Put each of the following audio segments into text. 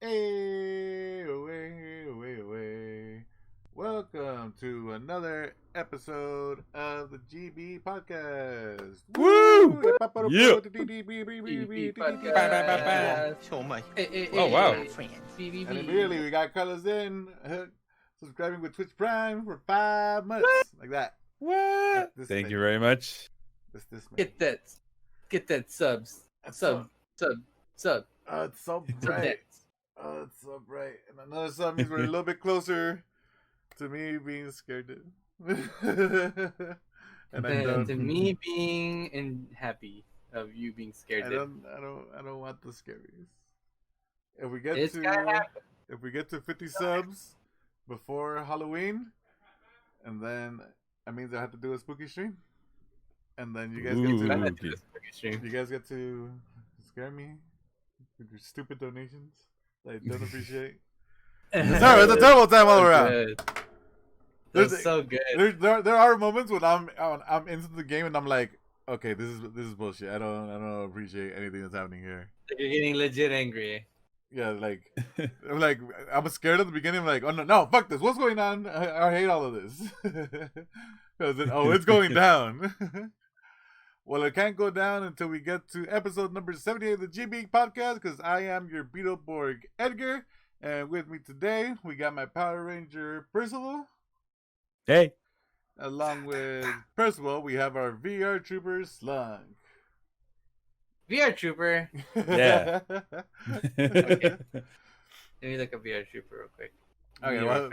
Hey, away, away, away. Welcome to another episode of the GB Podcast. Woo! Yeah. BB Ba-ba-ba-ba. Podcast. Oh, wow. And immediately we got colors in, subscribing with Twitch Prime for 5 months. Like that. What? This Thank thing. you very much. This man. Get that subs. Sub. Oh, it's so bright. Oh, it's so bright. And another sub means we're a little bit closer to me being scared. And I don't. To me being happy of you being scared. I don't want the scaries. If we get It's gotta happen. if we get to 50 subs before Halloween, and then that means I have to do a spooky stream, and then you guys get to scare me with your stupid donations that I don't appreciate. It's a terrible time all around. That's so good. There are moments when I'm into the game and I'm like, okay, this is bullshit. I don't appreciate anything that's happening here. You're getting legit angry. Yeah, like I'm scared at the beginning. I'm like, oh no, fuck this. What's going on? I hate all of this. Because it's going down. Well, it can't go down until we get to episode number 78 of the GB Podcast. Because I am your Beetleborg Edgar, and with me today we got my Power Ranger Percival. Hey. Along with Percival, we have our VR Trooper Slunk. VR Trooper. Yeah. Okay. Let me look up VR Trooper real quick. Okay, well,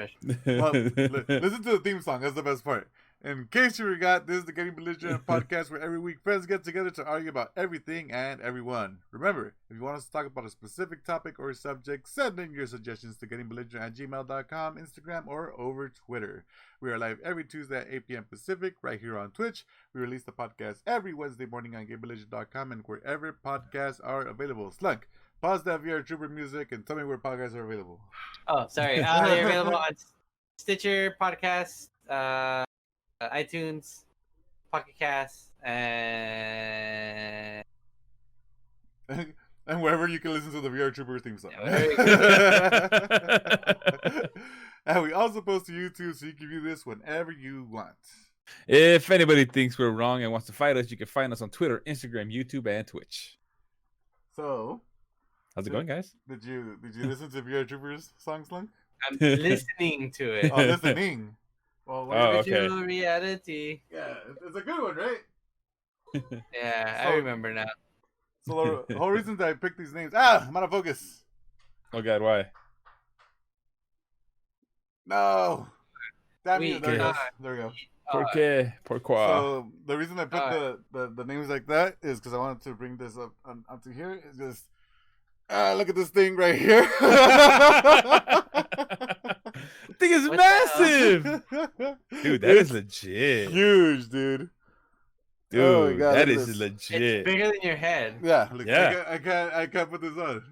listen to the theme song. That's the best part. In case you forgot, this is the Getting Belligerent podcast where every week friends get together to argue about everything and everyone. Remember, if you want us to talk about a specific topic or subject, send in your suggestions to gettingbelligerent@gmail.com, Instagram, or over Twitter. We are live every Tuesday at 8 p.m. Pacific, right here on Twitch. We release the podcast every Wednesday morning on gettingbelligerent.com and wherever podcasts are available. Slunk, pause that VR Trooper music and tell me where podcasts are available. Oh, sorry. They're available on Stitcher, Podcast, iTunes, Pocket Cast, and wherever you can listen to the VR Trooper theme song. Yeah, And we also post to YouTube so you can view this whenever you want. If anybody thinks we're wrong and wants to fight us, you can find us on Twitter, Instagram, YouTube, and Twitch. So, How's it going, guys? did you listen to VR Troopers song, Slunk? I'm listening to it. Oh, listening. Well, Virtual reality. Yeah, it's a good one, right? Yeah, So- I remember now. So the whole reason that I picked these names. I'm out of focus. Oh God, why? No. Damn you. There we go. cannot. There we go. Por qué? Pourquoi? So the reason I put the names like that is because I wanted to bring this up onto here. It's just look at this thing right here. The thing is What massive, dude. That is legit, huge, dude. dude. Oh my God, that look at is this. legit. It's bigger than your head. Yeah, look, Yeah. I can't put this on.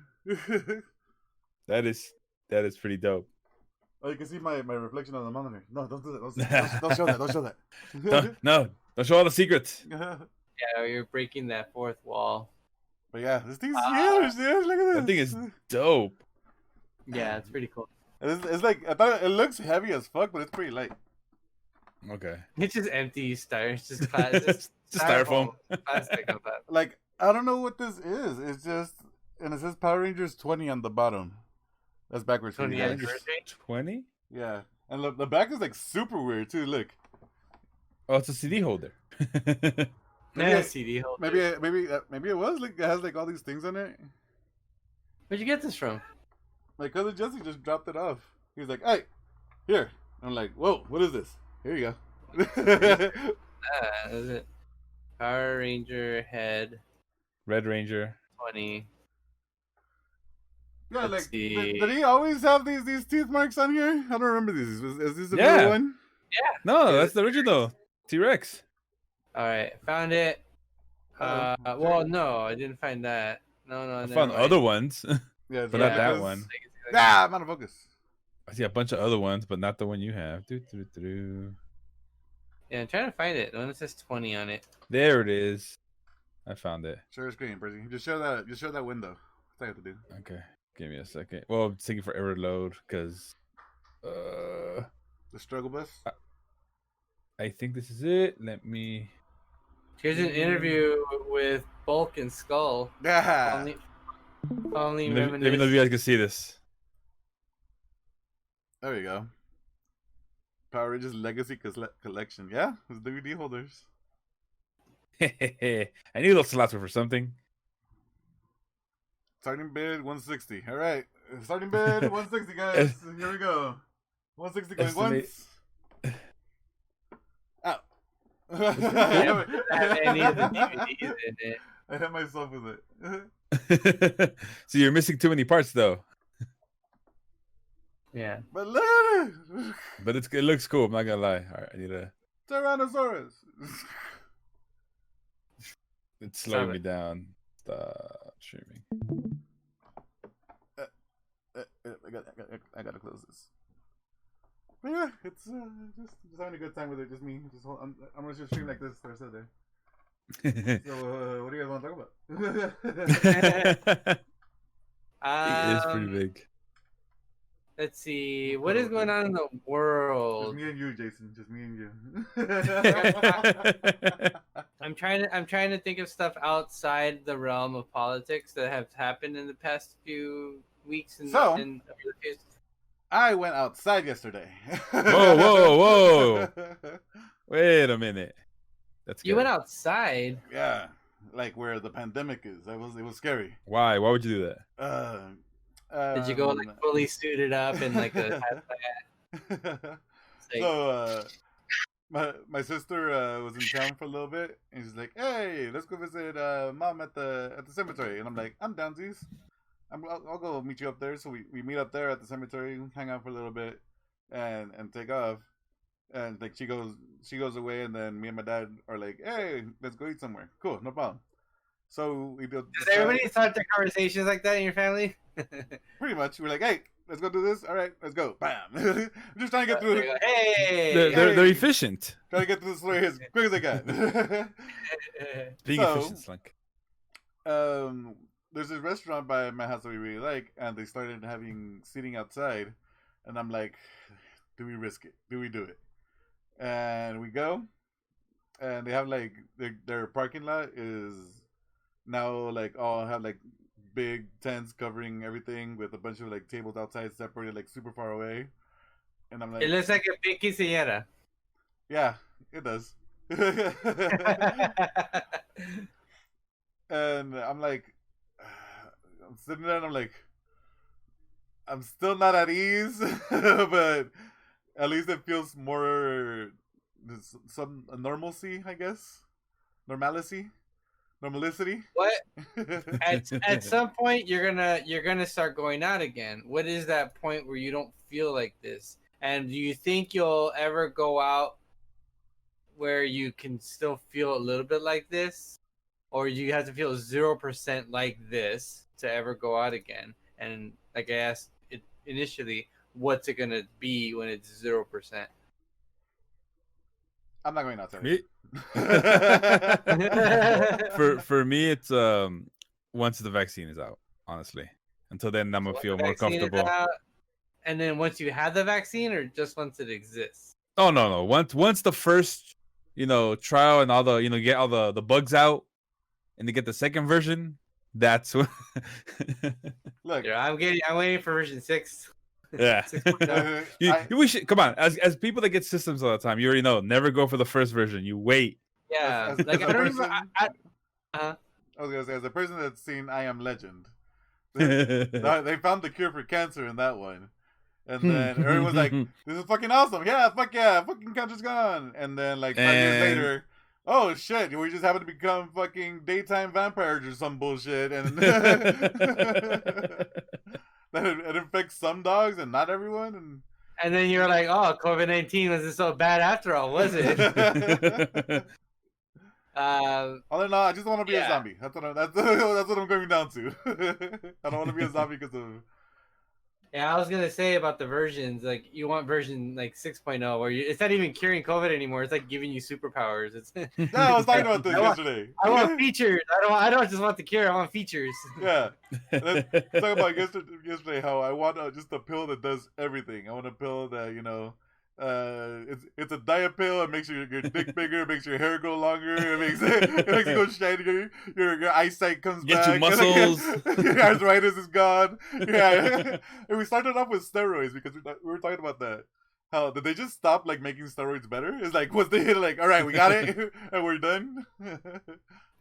That is pretty dope. Oh, you can see my reflection on the monitor. No, don't do that. Don't show that. Don't show that. Don't show all the secrets. Yeah, you're breaking that fourth wall. But yeah, this thing's huge, dude. Look at this. That thing is dope. Yeah, it's pretty cool. It's like I thought it looks heavy as fuck, but it's pretty light. Okay. It's just empty it's just plastic. Just styrofoam. Plastic on that. Like I don't know what this is. It's just and it says Power Rangers 20 on the bottom. That's backwards. for 20 you guys. anniversary? 20? Yeah, and the back is like super weird too. Look, Oh, it's a CD holder. Yeah, CD holder. maybe it was like it has like all these things on it. Where'd you get this from? My cousin Jesse just dropped it off. He was like, "Hey, here." I'm like, "Whoa, what is this?" Here you go. Is it Power Ranger head Red Ranger. 20? Yeah, Let's like see. did he always have these teeth marks on here? I don't remember these. Is this a Yeah. new one? No, that's the original T-Rex. Alright, found it. Well, no, I didn't find that. No, I never found mind. other ones, Yeah, but not that one. I'm out of focus. I see a bunch of other ones, but not the one you have. Yeah, I'm trying to find it. The one that says 20 on it. There it is. I found it. Share screen, Percy. Just show that window. That's all you have to do. Okay. Give me a second. Well, it's taking forever to load because The struggle bus. I think this is it. Let me. Here's an interview with Bulk and Skull. Yeah. Only Let me know if you guys can see this. There you go. Power Rangers Legacy Collection. Yeah, it's DVD holders. I knew those slots were for something. Starting bid 160. All right, starting bid 160, guys. Here we go. 160 going once. Out. Have any of the DVDs in it. I hit myself with it. So you're missing too many parts, though. Yeah. But look at it. But it looks cool. I'm not gonna lie. All right, I need a Tyrannosaurus. It's slowing me down. Stop streaming. I gotta close this. But yeah, it's just having a good time with it. Just me. I'm gonna just stream like this the rest of the day. So what do you guys want to talk about? It is pretty big. Let's see. What is going on in the world? Just me and you, Jason. Just me and you. I'm trying to think of stuff outside the realm of politics that have happened in the past few weeks. I went outside yesterday. Whoa. Wait a minute. You went outside? Yeah, like where the pandemic is. It was scary. Why? Why would you do that? Did you go like fully suited up in like a hat? So my sister was in town for a little bit, and she's like, "Hey, let's go visit mom at the cemetery." And I'm like, "I'm downsies. I'll go meet you up there." So we meet up there at the cemetery, hang out for a little bit, and take off. And like she goes away, and then me and my dad are like, "Hey, let's go eat somewhere." Cool, no problem. So we do. Does everybody start their conversations like that in your family? Pretty much. We're like, "Hey, let's go do this. All right, let's go." Bam. I'm just trying to get through. They're efficient. Trying to get through the story as quick as I can. Being efficient, Slunk. There's this restaurant by my house that we really like, and they started having seating outside, and I'm like, "Do we risk it? Do we do it?" And we go, and they have like their parking lot is now like all have like big tents covering everything with a bunch of like tables outside separated like super far away. And I'm like, it looks like a big quinceañera. Yeah, it does. And I'm like, I'm sitting there and I'm like, I'm still not at ease, but at least it feels more some normalcy, I guess. Normality. What? At some point you're gonna start going out again. What is that point where you don't feel like this? And do you think you'll ever go out where you can still feel a little bit like this, or you have to feel 0% like this to ever go out again? And like I asked it initially, what's it gonna be when it's 0%? I'm not going outside. For me, it's once the vaccine is out. Honestly, until then, I'm gonna feel more comfortable. And then once you have the vaccine, or just once it exists? Oh no! Once the first, trial and all the, get all the bugs out, and they get the second version. That's what. Look, yeah, I'm waiting for version 6. Yeah. We should come on. As people that get systems all the time, you already know. Never go for the first version. You wait. Yeah. I was gonna say, as a person that's seen I Am Legend, they found the cure for cancer in that one. And then everyone's like, "This is fucking awesome! Yeah, fuck yeah, fucking cancer's gone!" And then like 5 years later, oh shit, we just happen to become fucking daytime vampires or some bullshit, and it infects some dogs and not everyone. And then you're like, "Oh, COVID-19 wasn't so bad after all, was it?" Other than that, I just want to be a zombie. That's what I'm going down to. I don't want to be a zombie because of. Yeah, I was gonna say about the versions. Like, you want version like 6.0, where it's not even curing COVID anymore. It's like giving you superpowers. It's Yeah, I was talking about this yesterday. I want features. I don't just want the cure. I want features. Yeah. Talking about yesterday how I want just a pill that does everything. I want a pill that, you know, it's a diet pill. It makes your dick bigger. It makes your hair grow longer. It makes it go shinier. Your eyesight comes Get back. your muscles. Your arthritis is gone. Yeah. And we started off with steroids because we were talking about that. How did they just stop like making steroids better? It's like, what's the hit? Like, all right, we got it and we're done.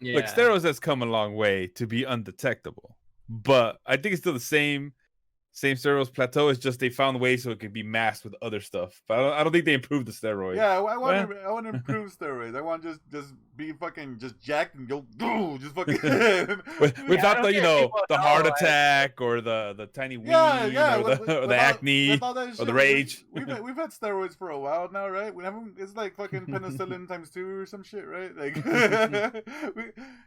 Yeah. Like, steroids has come a long way to be undetectable, but I think it's still the same steroids plateau. It's just they found ways so it could be masked with other stuff. But I don't think they improved the steroids. Yeah, I want to improve steroids. I want just be fucking just jacked and go just fucking without the heart attack or the tiny weed or the acne or the rage. We've had steroids for a while now, right? We haven't. It's like fucking penicillin times 2 or some shit, right? Like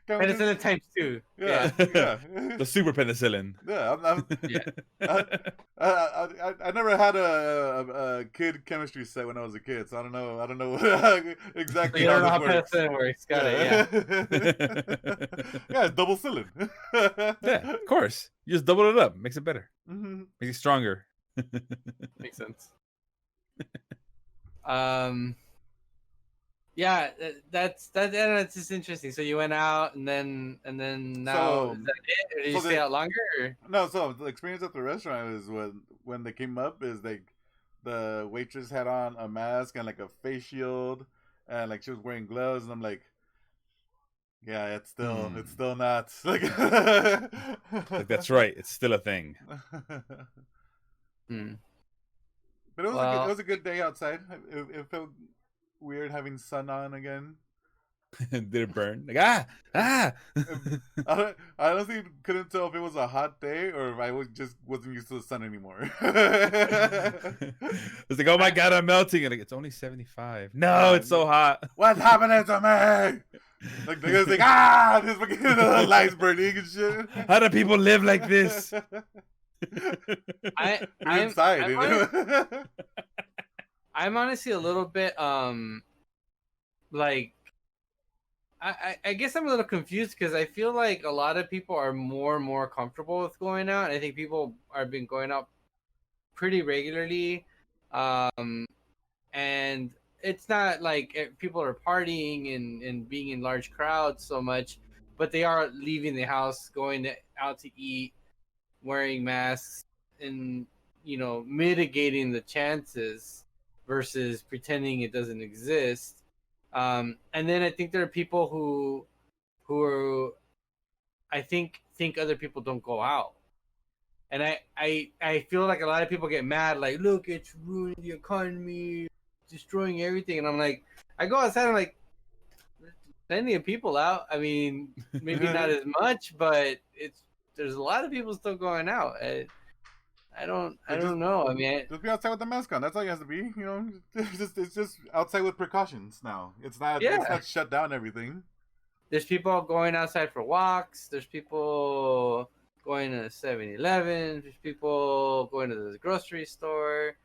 penicillin times 2. Yeah. The super penicillin. Yeah, I never had a kid chemistry set when I was a kid, so I don't know exactly. You don't know how works. penicillin works. Got it. Yeah, it's double cylind. Yeah, of course. You just double it up, makes it better, makes it stronger. Makes sense. Yeah, that's just interesting. So you went out and then now So- is that it? Or did you so stay the- out longer? Or? No, so the experience at the restaurant is when they came up is like the waitress had on a mask and like a face shield and like she was wearing gloves and I'm like, yeah, it's still not like, Like, that's right, it's still a thing. But it was a good day outside. It felt weird having sun on again. Did it burn? Like I honestly couldn't tell if it was a hot day or if I wasn't used to the sun anymore. It's like, oh my god, I'm melting. And like, it's only 75. No, it's so hot. What's happening to me? Like the guy's like, this fucking lights burning and shit. How do people live like this? I'm inside. I'm honestly a little bit like I guess I'm a little confused because I feel like a lot of people are more and more comfortable with going out. I think people have been going out pretty regularly, and it's not like people are partying and being in large crowds so much, but they are leaving the house, going out to eat, wearing masks, and mitigating the chances versus pretending it doesn't exist. And then I think there are people who are, I think other people don't go out, and I feel like a lot of people get mad, like, look, it's ruining the economy, destroying everything, and I'm like, I go outside, I'm like, there's plenty of people out. I mean, maybe not as much, but there's a lot of people still going out. I don't know. I mean, just be outside with the mask on. That's all you have to be. It's just outside with precautions now. It's not shut down everything. There's people going outside for walks. There's people going to 7-Eleven. There's people going to the grocery store,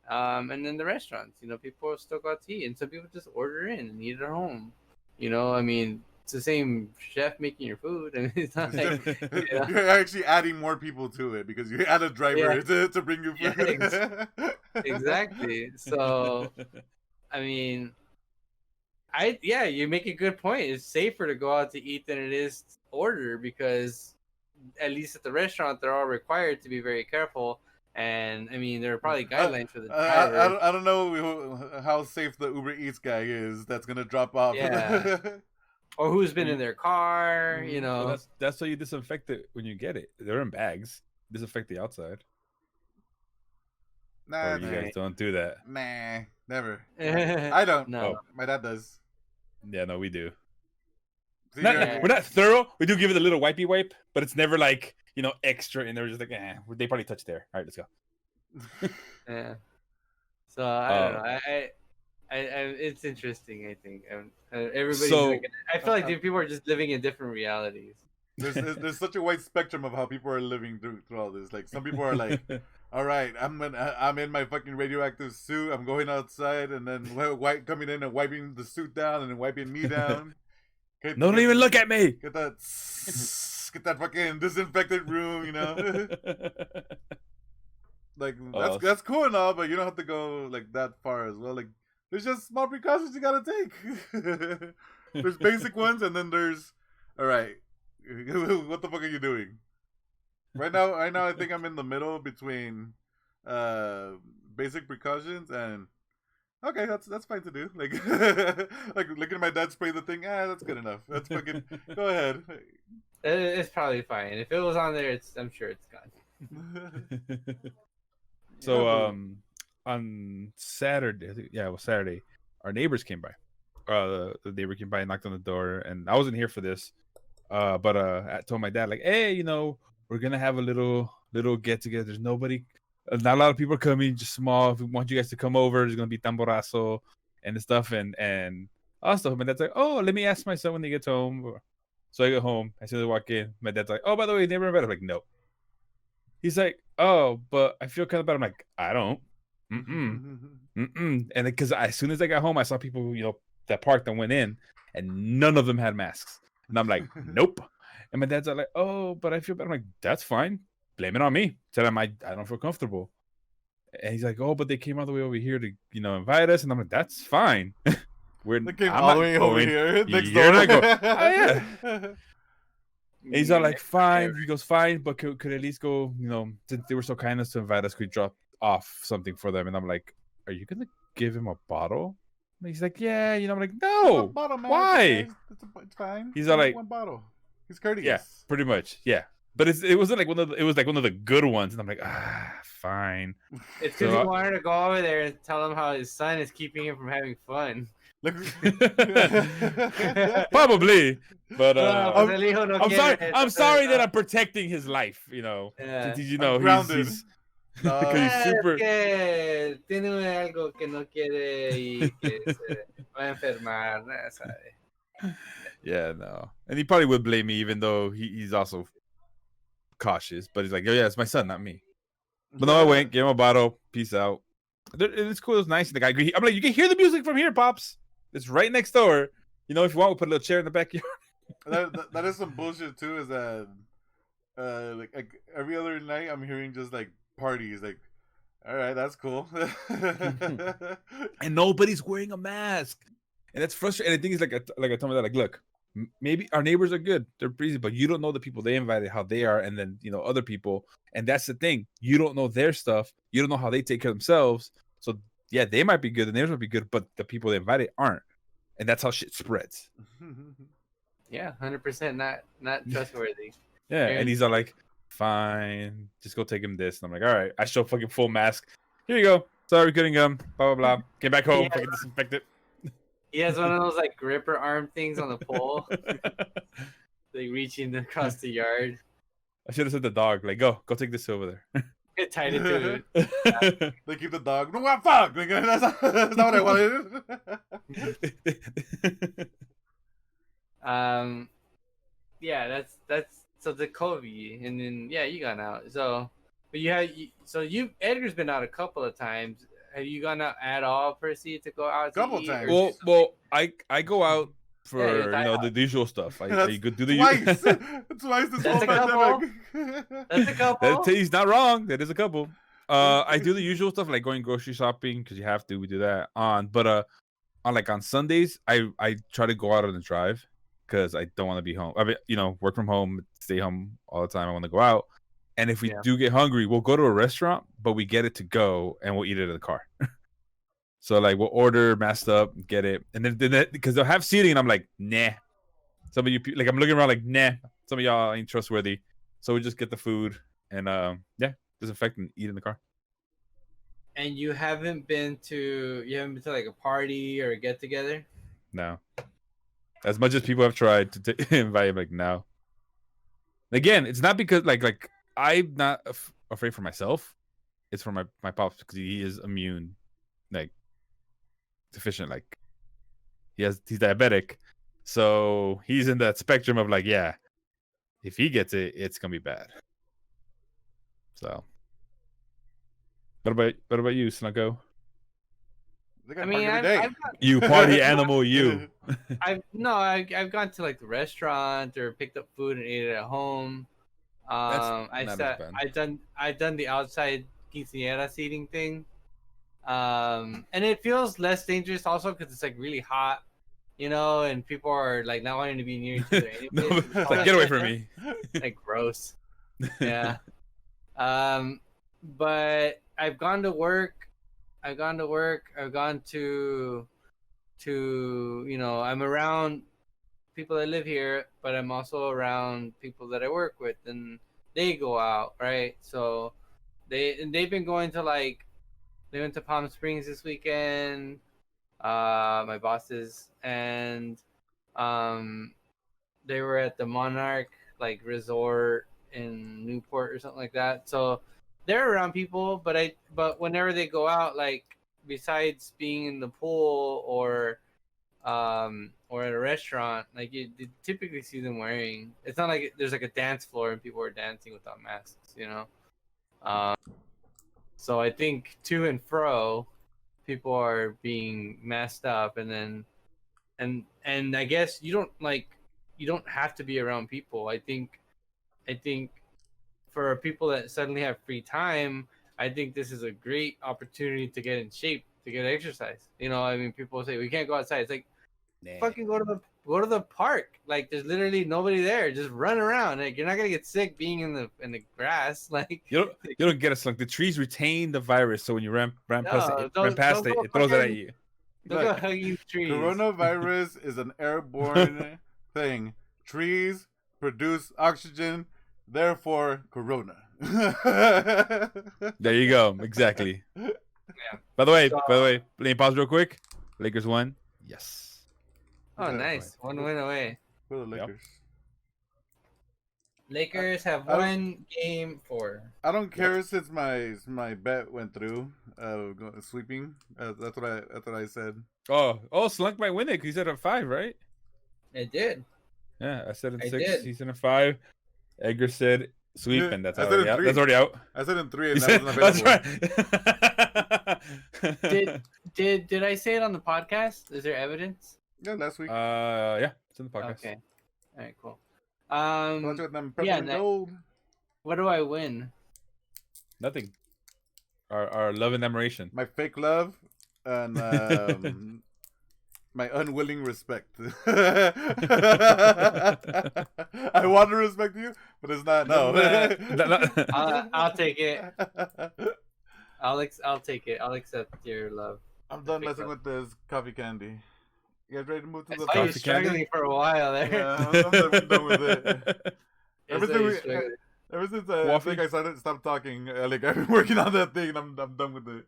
and then the restaurants. People still go out to eat, and some people just order in and eat at home. I mean, it's the same chef making your food, and it's not like you're actually adding more people to it because you add a driver to bring you food. Exactly. So, I mean, you make a good point. It's safer to go out to eat than it is to order because, at least at the restaurant, they're all required to be very careful. And I mean, there are probably guidelines for the driver. I don't know how safe the Uber Eats guy is. That's gonna drop off. Yeah. Or who's been in their car, Well, that's how you disinfect it when you get it. They're in bags. Disinfect the outside. Nah, you guys don't do that. Nah, never. I don't. No. My dad does. Yeah, no, we do. See, We're not thorough. We do give it a little wipey wipe, but it's never like, extra. And they're just like, they probably touch there. All right, let's go. Yeah. So I don't know. I it's interesting. I think everybody's. I feel like people are just living in different realities. There's such a wide spectrum of how people are living through all this. Like some people are like, all right, I'm in my fucking radioactive suit. I'm going outside, and then coming in and wiping the suit down, and then wiping me down. Don't even look at me. Get that fucking disinfected room, you know. Like that's cool and all, but you don't have to go like that far as well. Like there's just small precautions you gotta take. There's basic ones, and then there's all right. What the fuck are you doing? Right now, I think I'm in the middle between basic precautions and okay, that's fine to do. Like like looking at my dad spray the thing. That's good enough. That's fucking. Go ahead. It's probably fine. If it was on there, I'm sure it's gone. So on Saturday, it was Saturday. Our neighbors came by. The neighbor came by and knocked on the door, and I wasn't here for this. But I told my dad, like, hey, we're gonna have a little get together. There's nobody, not a lot of people are coming, just small. If we want you guys to come over, there's gonna be tamborazo and stuff, and also my dad's like, oh, let me ask my son when he gets home. So I go home. As soon as I walk in, my dad's like, oh, by the way, neighbor invited. I'm like, no. He's like, oh, but I feel kind of bad. I'm like, I don't. And because as soon as I got home, I saw people, that parked and went in, and none of them had masks. And I'm like, nope. And my dad's like, oh, but I feel bad. I'm like, that's fine. Blame it on me. Tell him I don't feel comfortable. And he's like, oh, but they came all the way over here to, invite us. And I'm like, that's fine. They came all the way over here next door. And I go, oh, yeah. And he's all like, fine. He goes, fine, but could at least go, since they were so kind as to invite us, could we drop off something for them? And I'm like, are you going to give him a bottle? And he's like, yeah. I'm like, no. Bottle, man. Why? It's fine. He's all like, one bottle. He's courteous. Yeah, pretty much. Yeah. But it wasn't like it was like one of the good ones. And I'm like, fine. It's because he wanted to go over there and tell him how his son is keeping him from having fun. Probably, but I'm I'm sorry that I'm protecting his life. Since he's grounded. He's because he's super. Que tiene algo que no quiere y que se va a enfermar, ¿sabe? Yeah, no, and he probably would blame me, even though he's also cautious. But he's like, oh yeah, it's my son, not me. But no, I went, gave him a bottle, peace out. It's cool, it's nice. The guy, I'm like, you can hear the music from here, pops. It's right next door. If you want, we'll put a little chair in the backyard. that is some bullshit too. Is that like every other night I'm hearing just like parties. Like, all right, that's cool. And nobody's wearing a mask, and that's frustrating. And the thing is, like I told my dad, like, look, maybe our neighbors are good, they're breezy, but you don't know the people they invited, how they are, and then other people, and that's the thing. You don't know their stuff. You don't know how they take care of themselves. So. Yeah, they might be good, and theirs might be good, but the people they invited aren't, and that's how shit spreads. Yeah, 100% not trustworthy. Yeah, and he's all like, "Fine, just go take him this." And I'm like, "All right." I show fucking full mask. Here you go. Sorry, we couldn't come. Blah blah blah. Came back home, fucking disinfected. He has one of those like gripper arm things on the pole, like reaching across the yard. I should have said the dog, like, go take this over there. Get tied into it. They keep the dog. No, what fuck? That's not what I wanted. Yeah, that's so the COVID, and then you gone out. So, but Edgar's been out a couple of times. Have you gone out at all, Percy, to go out? Couple times. Well, I go out for the usual stuff. I go do the twice this That's whole pandemic. That's a couple. He's not wrong. That is a couple. I do the usual stuff like going grocery shopping because you have to. We do that but on Sundays, I try to go out on the drive because I don't want to be home. I mean, work from home, stay home all the time. I want to go out, and if we do get hungry, we'll go to a restaurant, but we get it to go and we'll eat it in the car. So like we'll order, masked up, get it, and then because they'll have seating, and I'm like, nah. Some of you like I'm looking around like, nah. Some of y'all ain't trustworthy, so we just get the food and disinfect and eat in the car. And you haven't been to like a party or a get together? No. As much as people have tried to invite him, like no. Again, it's not because like I'm not afraid for myself. It's for my pops because he is immune, like deficient. Like he's diabetic, so he's in that spectrum of like, yeah, if he gets it, it's gonna be bad. So What about you, Snuggo? I mean, You party animal, you. I've gone to like the restaurant or picked up food and ate it at home. I've done the outside quinceañera seating thing. And it feels less dangerous also because it's like really hot, and people are like not wanting to be near each other anyway. It's like, get away from me. Like gross. Yeah. But I've gone to work. I've gone to I'm around people that live here, but I'm also around people that I work with, and they go out, right? So they've been going to they went to Palm Springs this weekend, my bosses, and they were at the Monarch resort in Newport or something like that. So they're around people, but whenever they go out, besides being in the pool or at a restaurant, you typically see them wearing. It's not like there's a dance floor and people are dancing without masks, So I think to and fro, people are being masked up, and then and I guess you don't have to be around people. I think for people that suddenly have free time, I think this is a great opportunity to get in shape, to get exercise. I mean, people say we can't go outside. It's like, fucking go to the park. There's literally nobody there. Just run around. You're not gonna get sick being in the grass. You don't get us. The trees retain the virus, so when you ran past it, it throws it at you. Don't go hugging trees. Coronavirus is an airborne thing. Trees produce oxygen, therefore corona. There you go. Exactly. Yeah. By the way, let me pause real quick. Lakers won. Yes. Oh, nice. One win away. For the Lakers. Lakers have won game 4. I don't care since my bet went through sweeping. That's what I said. Oh, Slunk might win it because he's at a 5, right? It did. Yeah, I said in 6. He's in a 5. Edgar said sweep, and that's already out. 3. That's already out. I said in 3, and that wasn't available. That's right. Did I say it on the podcast? Is there evidence? Yeah, last week. Yeah, it's in the podcast. Okay. All right, cool. Gold. What do I win? Nothing. Our love and admiration. My fake love and my unwilling respect. I want to respect you, but it's not. No. I'll take it. I'll take it. I'll accept your love. I'm done messing with this coffee candy. You guys ready to move to the coffee candy? Struggling for a while there. Yeah, I'm done with it. Ever since I think I stopped talking, I've been working on that thing, and I'm done with it.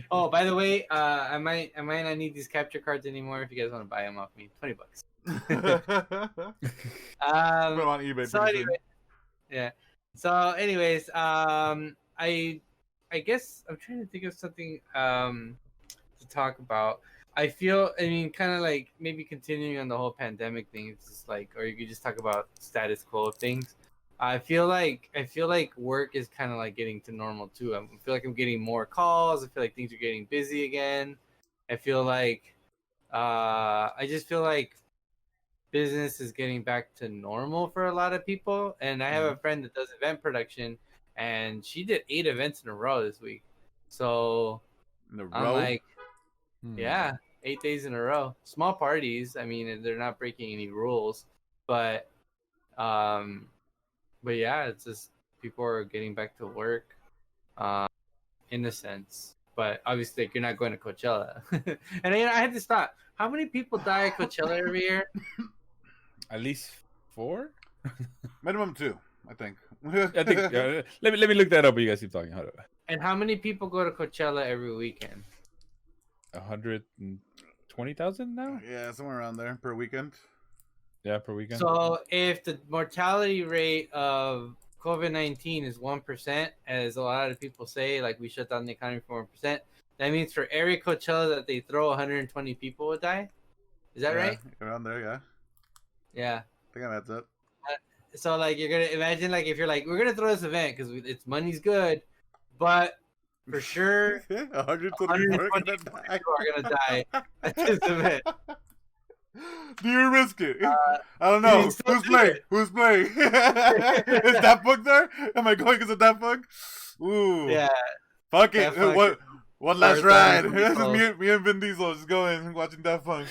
Oh, by the way, I might not need these capture cards anymore. If you guys want to buy them off me, $20. Put them on eBay. So anyway, yeah. So, anyways, I guess I'm trying to think of something to talk about. I mean, kind of maybe continuing on the whole pandemic thing. It's just or you could just talk about status quo of things. I feel like work is kind of getting to normal too. I feel like I'm getting more calls. I feel like things are getting busy again. I feel like I just feel like business is getting back to normal for a lot of people. And I have a friend that does event production, and she did 8 events in a row this week. So I'm like, yeah, 8 days in a row. Small parties. I mean, they're not breaking any rules, but yeah, it's just people are getting back to work, in a sense. But obviously, you're not going to Coachella. And I had to stop. How many people die at Coachella every year? At least 4. Minimum 2, I think. I think. Let me look that up. But you guys keep talking. Hold on. And how many people go to Coachella every weekend? 120,000 now. Yeah, somewhere around there per weekend. Yeah, per weekend. So if the mortality rate of COVID-19 is 1%, as a lot of people say, we shut down the economy for 1%, that means for every Coachella that they throw, 120 people would die. Is that right? Around there, yeah. Yeah. I think that's it. So you're gonna imagine if you're we're gonna throw this event because it's money's good, but For sure, 120 people are gonna die. people are gonna die at this event. Do you risk it? I don't know. Who's playing? Who's playing? Is that book there? Am I going as a Daft Punk? Ooh. Yeah. Fuck it. One last ride. me and Vin Diesel just going watching Daft Punk.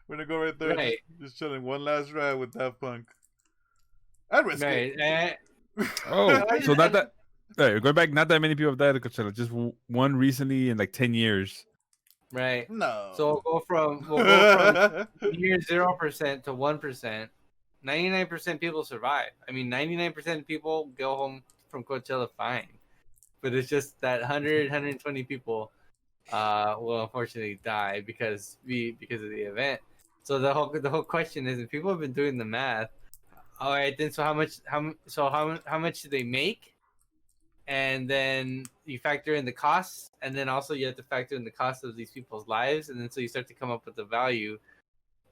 We're gonna go right there. Right. Just chilling. One last ride with Daft Punk. I'd risk it. So not that. Right, going back, not that many people have died at Coachella. Just one recently in like 10 years. Right. No. So we'll go from near 0% to 1%. 99% people survive. I mean, 99% of people go home from Coachella fine. But it's just that 120 people will unfortunately die because of the event. So the whole question is, if people have been doing the math, all right, then so how much do they make? And then you factor in the costs, and then also you have to factor in the cost of these people's lives, and then so you start to come up with a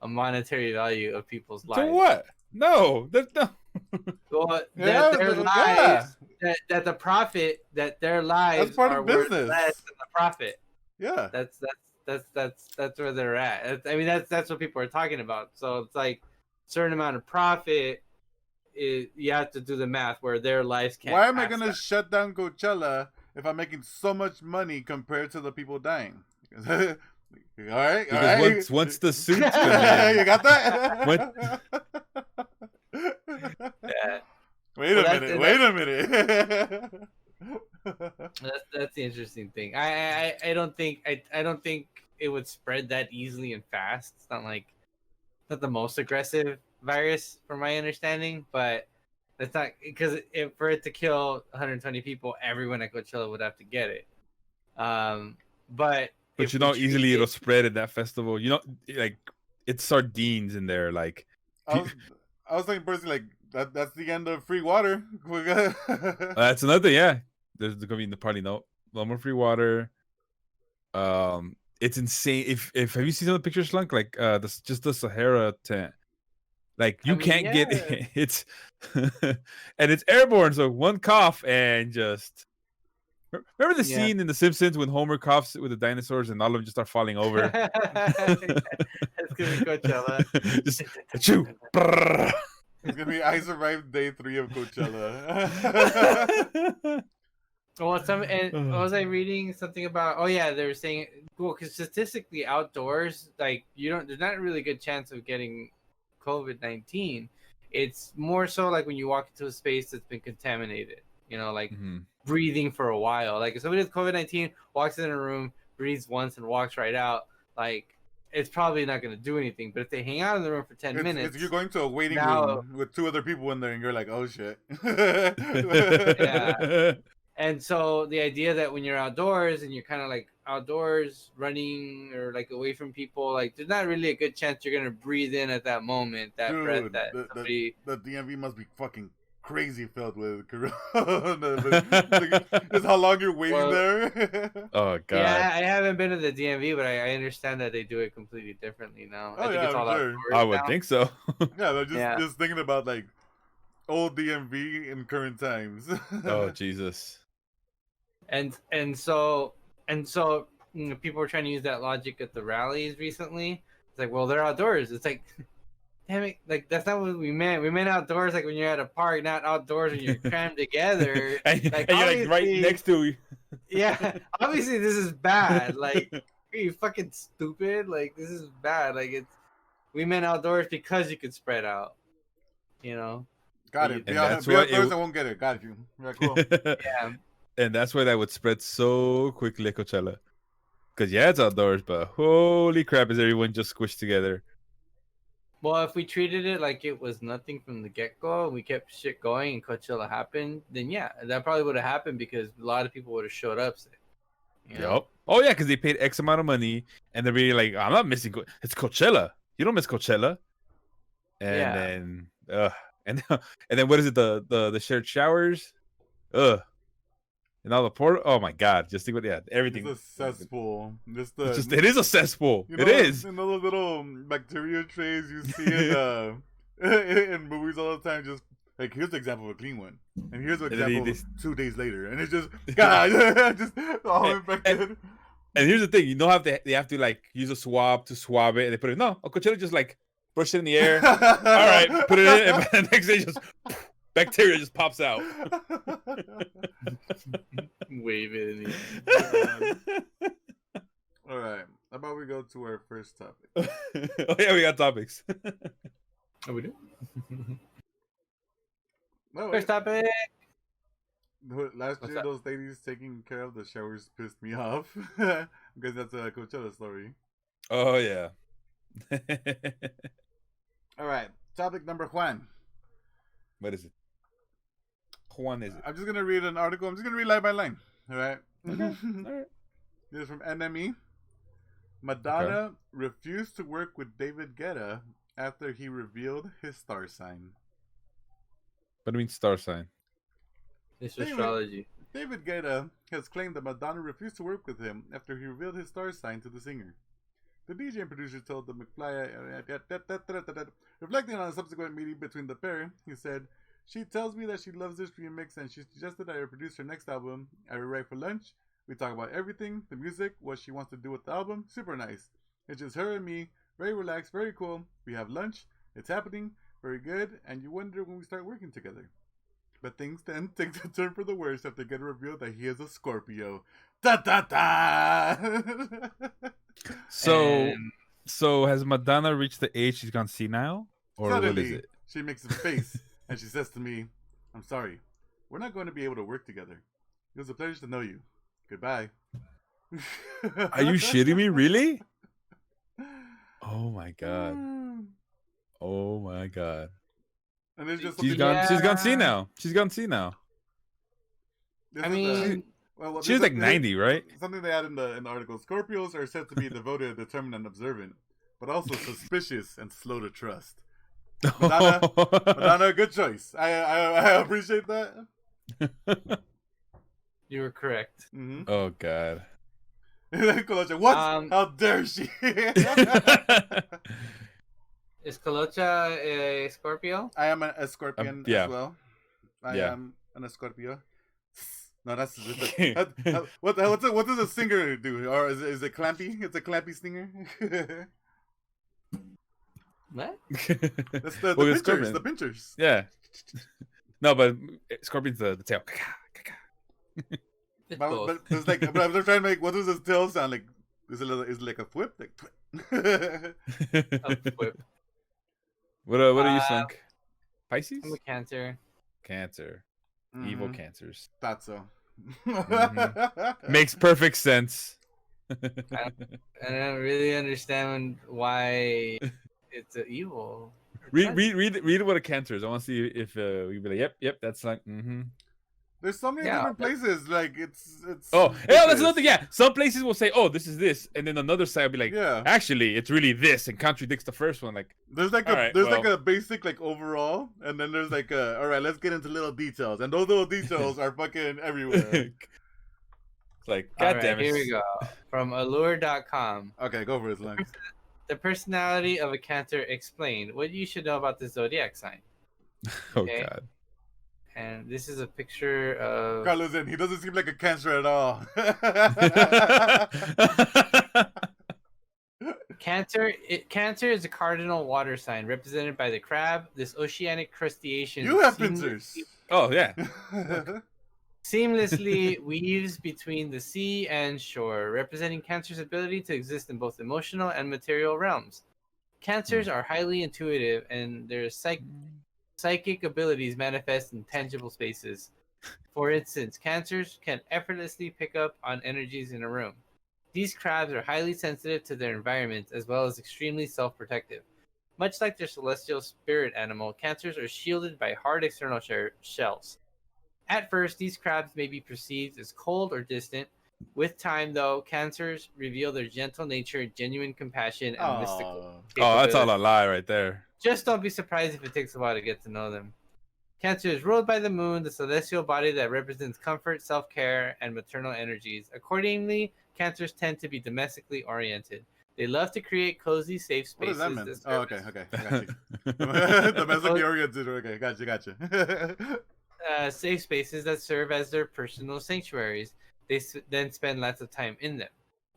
monetary value of people's lives. So what? No, that's no. Well, their lives, that the profit, that their lives part are of worth business. less than the profit. Yeah. That's where they're at. I mean, that's what people are talking about. So it's like certain amount of profit. You have to do the math where their lives can't. Why am I gonna shut down Coachella if I'm making so much money compared to the people dying? All right. Because once the suits you got that? Yeah. Wait a minute. That's the interesting thing. I don't think it would spread that easily and fast. It's not the most aggressive virus from my understanding, but that's not because for it to kill 120 people, everyone at Coachella would have to get it. But you know, easily it'll spread at that festival. You know, like it's sardines in there. Like I was thinking personally, like that's the end of free water. that's another thing. Yeah, there's gonna be probably no more free water. It's insane. If have you seen some of the pictures, Slunk? Like just the Sahara tent. Like you can't get it. It's and it's airborne. So one cough and just remember the scene in The Simpsons when Homer coughs with the dinosaurs and all of them just start falling over. It's gonna be Coachella. Just achoo. It's gonna be I survived day 3 of Coachella. Well, what was I reading something about? Oh yeah, they were saying because statistically outdoors, like there's not a really good chance of getting COVID-19. It's more so like when you walk into a space that's been contaminated, breathing for a while. Like if somebody with COVID-19 walks in a room, breathes once and walks right out, like it's probably not going to do anything. But if they hang out in the room for 10 minutes, you're going to a waiting room with 2 other people in there and you're like, oh shit. Yeah. And so the idea that when you're outdoors and you're kind of like outdoors running or like away from people, like there's not really a good chance you're gonna breathe in at that moment that breath that somebody. The DMV must be fucking crazy filled with corona. Just how long you're waiting there. Oh god. Yeah, I haven't been to the DMV, but I understand that they do it completely differently now. I think it's all sure. I would think so. Yeah, they're just thinking about like old DMV in current times. Oh Jesus. And so people were trying to use that logic at the rallies recently. It's like, well, they're outdoors. It's like, damn it, like that's not what we meant. We meant outdoors, like when you're at a park, not outdoors when you're crammed together. and you're like right next to you. Yeah, obviously this is bad. Like, are you fucking stupid? Like this is bad. Like we meant outdoors because you could spread out. Got it. And that's why I won't get it. Got you. Yeah, cool. Yeah. And that's why that would spread so quickly at Coachella. Because, yeah, it's outdoors, but holy crap, is everyone just squished together. Well, if we treated it like it was nothing from the get-go, and we kept shit going and Coachella happened, then yeah, that probably would have happened because a lot of people would have showed up. Yep. Oh, yeah, because they paid X amount of money, and they're really like, I'm not missing it's Coachella. You don't miss Coachella. And then what is it, the shared showers? Ugh. And all the port. Oh my god! Just think about everything. It's a cesspool. It is a cesspool. It is. In those little bacteria trays you see in movies all the time, just like here's the example of a clean one, and here's the And then example they- 2 days later, and it's just God, just all infected. And here's the thing, you know how they have to like use a swab to swab it, and they put it. No, Uncle Chelo just like brush it in the air. All right, put it in, and by the next day, just bacteria just pops out. Wave it in the All right, how about we go to our first topic? Oh yeah, we got topics. Oh, we do? No, First topic. last What's year, that? those ladies taking care of the showers pissed me off because that's a Coachella story. Oh yeah. All right, topic number one. What is it? Juan is it? I'm just gonna read an article. I'm just gonna read line by line. All right. Okay. All right. This is from NME. Madonna refused to work with David Gutta after he revealed his star sign. What do you mean star sign? It's astrology. David Gutta has claimed that Madonna refused to work with him after he revealed his star sign to the singer. The DJ and producer told the McFly, reflecting on a subsequent meeting between the pair, he said, "She tells me that she loves this remix and she suggested I produce her next album. I will write for lunch. We talk about everything, the music, what she wants to do with the album. Super nice. It's just her and me. Very relaxed, very cool. We have lunch. It's happening. Very good. And you wonder when we start working together." But things then take a turn for the worse after getting revealed that he is a Scorpio. Da da da! So has Madonna reached the age she's gone senile? Or what is Suddenly, it? she makes a face and she says to me, "I'm sorry. We're not going to be able to work together. It was a pleasure to know you. Goodbye." Are you shitting me? Really? Oh my god. Oh my god. And it's just She's something- gone senile. She's gone senile. this I is mean, well, She was like 90, right? Something they had in the article. Scorpios are said to be devoted, determined, and observant, but also suspicious and slow to trust. Madonna, good choice. I appreciate that. you were correct. Mm-hmm. Oh god. What? How dare she? Is Colocha a Scorpio? I am a Scorpion yeah. as well. I Yeah. am an Scorpio. No, that's what does a singer do? Or is it Clampy? It's a Clampy singer. What? That's the Well, pinchers. Scorpion. The pinchers. Yeah. No, but Scorpion's the tail. It's But both. it's like, but I'm just trying to make. What does his tail sound like? Is it like a whip? Like, A whip. What are you, Slunk? Pisces? I'm a Cancer. Cancer. Mhm. Evil cancers. Thought so. Makes perfect sense. I don't really understand why it's evil. Read what a cancer is. I want to see if we be like, yep, that's like, There's so many Yeah. different places. Like it's. Oh, yeah, that's another thing. Yeah, some places will say, "Oh, this is this," and then another side will be like, Yeah. "Actually, it's really this," and contradicts the first one. Like, There's like like a basic like overall, and then there's like a all right. Let's get into little details, and those little details are fucking everywhere. it's like, All God right, damn it. here we go. From Allure.com. Okay, go for it, Lance. The personality of a Cancer explained. What you should know about the Zodiac sign. Oh Okay. God. And this is a picture of. Carlos in. He doesn't seem like a Cancer at all. Cancer is a cardinal water sign represented by the crab. This oceanic crustacean You have pincers. Oh yeah. seamlessly weaves between the sea and shore, representing Cancer's ability to exist in both emotional and material realms. Cancers are highly intuitive, and their psychic abilities manifest in tangible spaces. For instance, Cancers can effortlessly pick up on energies in a room. These crabs are highly sensitive to their environment, as well as extremely self-protective. Much like their celestial spirit animal, Cancers are shielded by hard external shells. At first, these crabs may be perceived as cold or distant. With time, though, Cancers reveal their gentle nature, genuine compassion, and mystical Oh, that's all a capabilities. lie right there. Just don't be surprised if it takes a while to get to know them. Cancer is ruled by the moon, the celestial body that represents comfort, self-care, and maternal energies. Accordingly, Cancers tend to be domestically oriented. They love to create cozy, safe What does spaces. that mean? that Oh, serve okay, as- okay. I got you. Domestically oriented. Okay, gotcha. Safe spaces that serve as their personal sanctuaries. They then spend lots of time in them.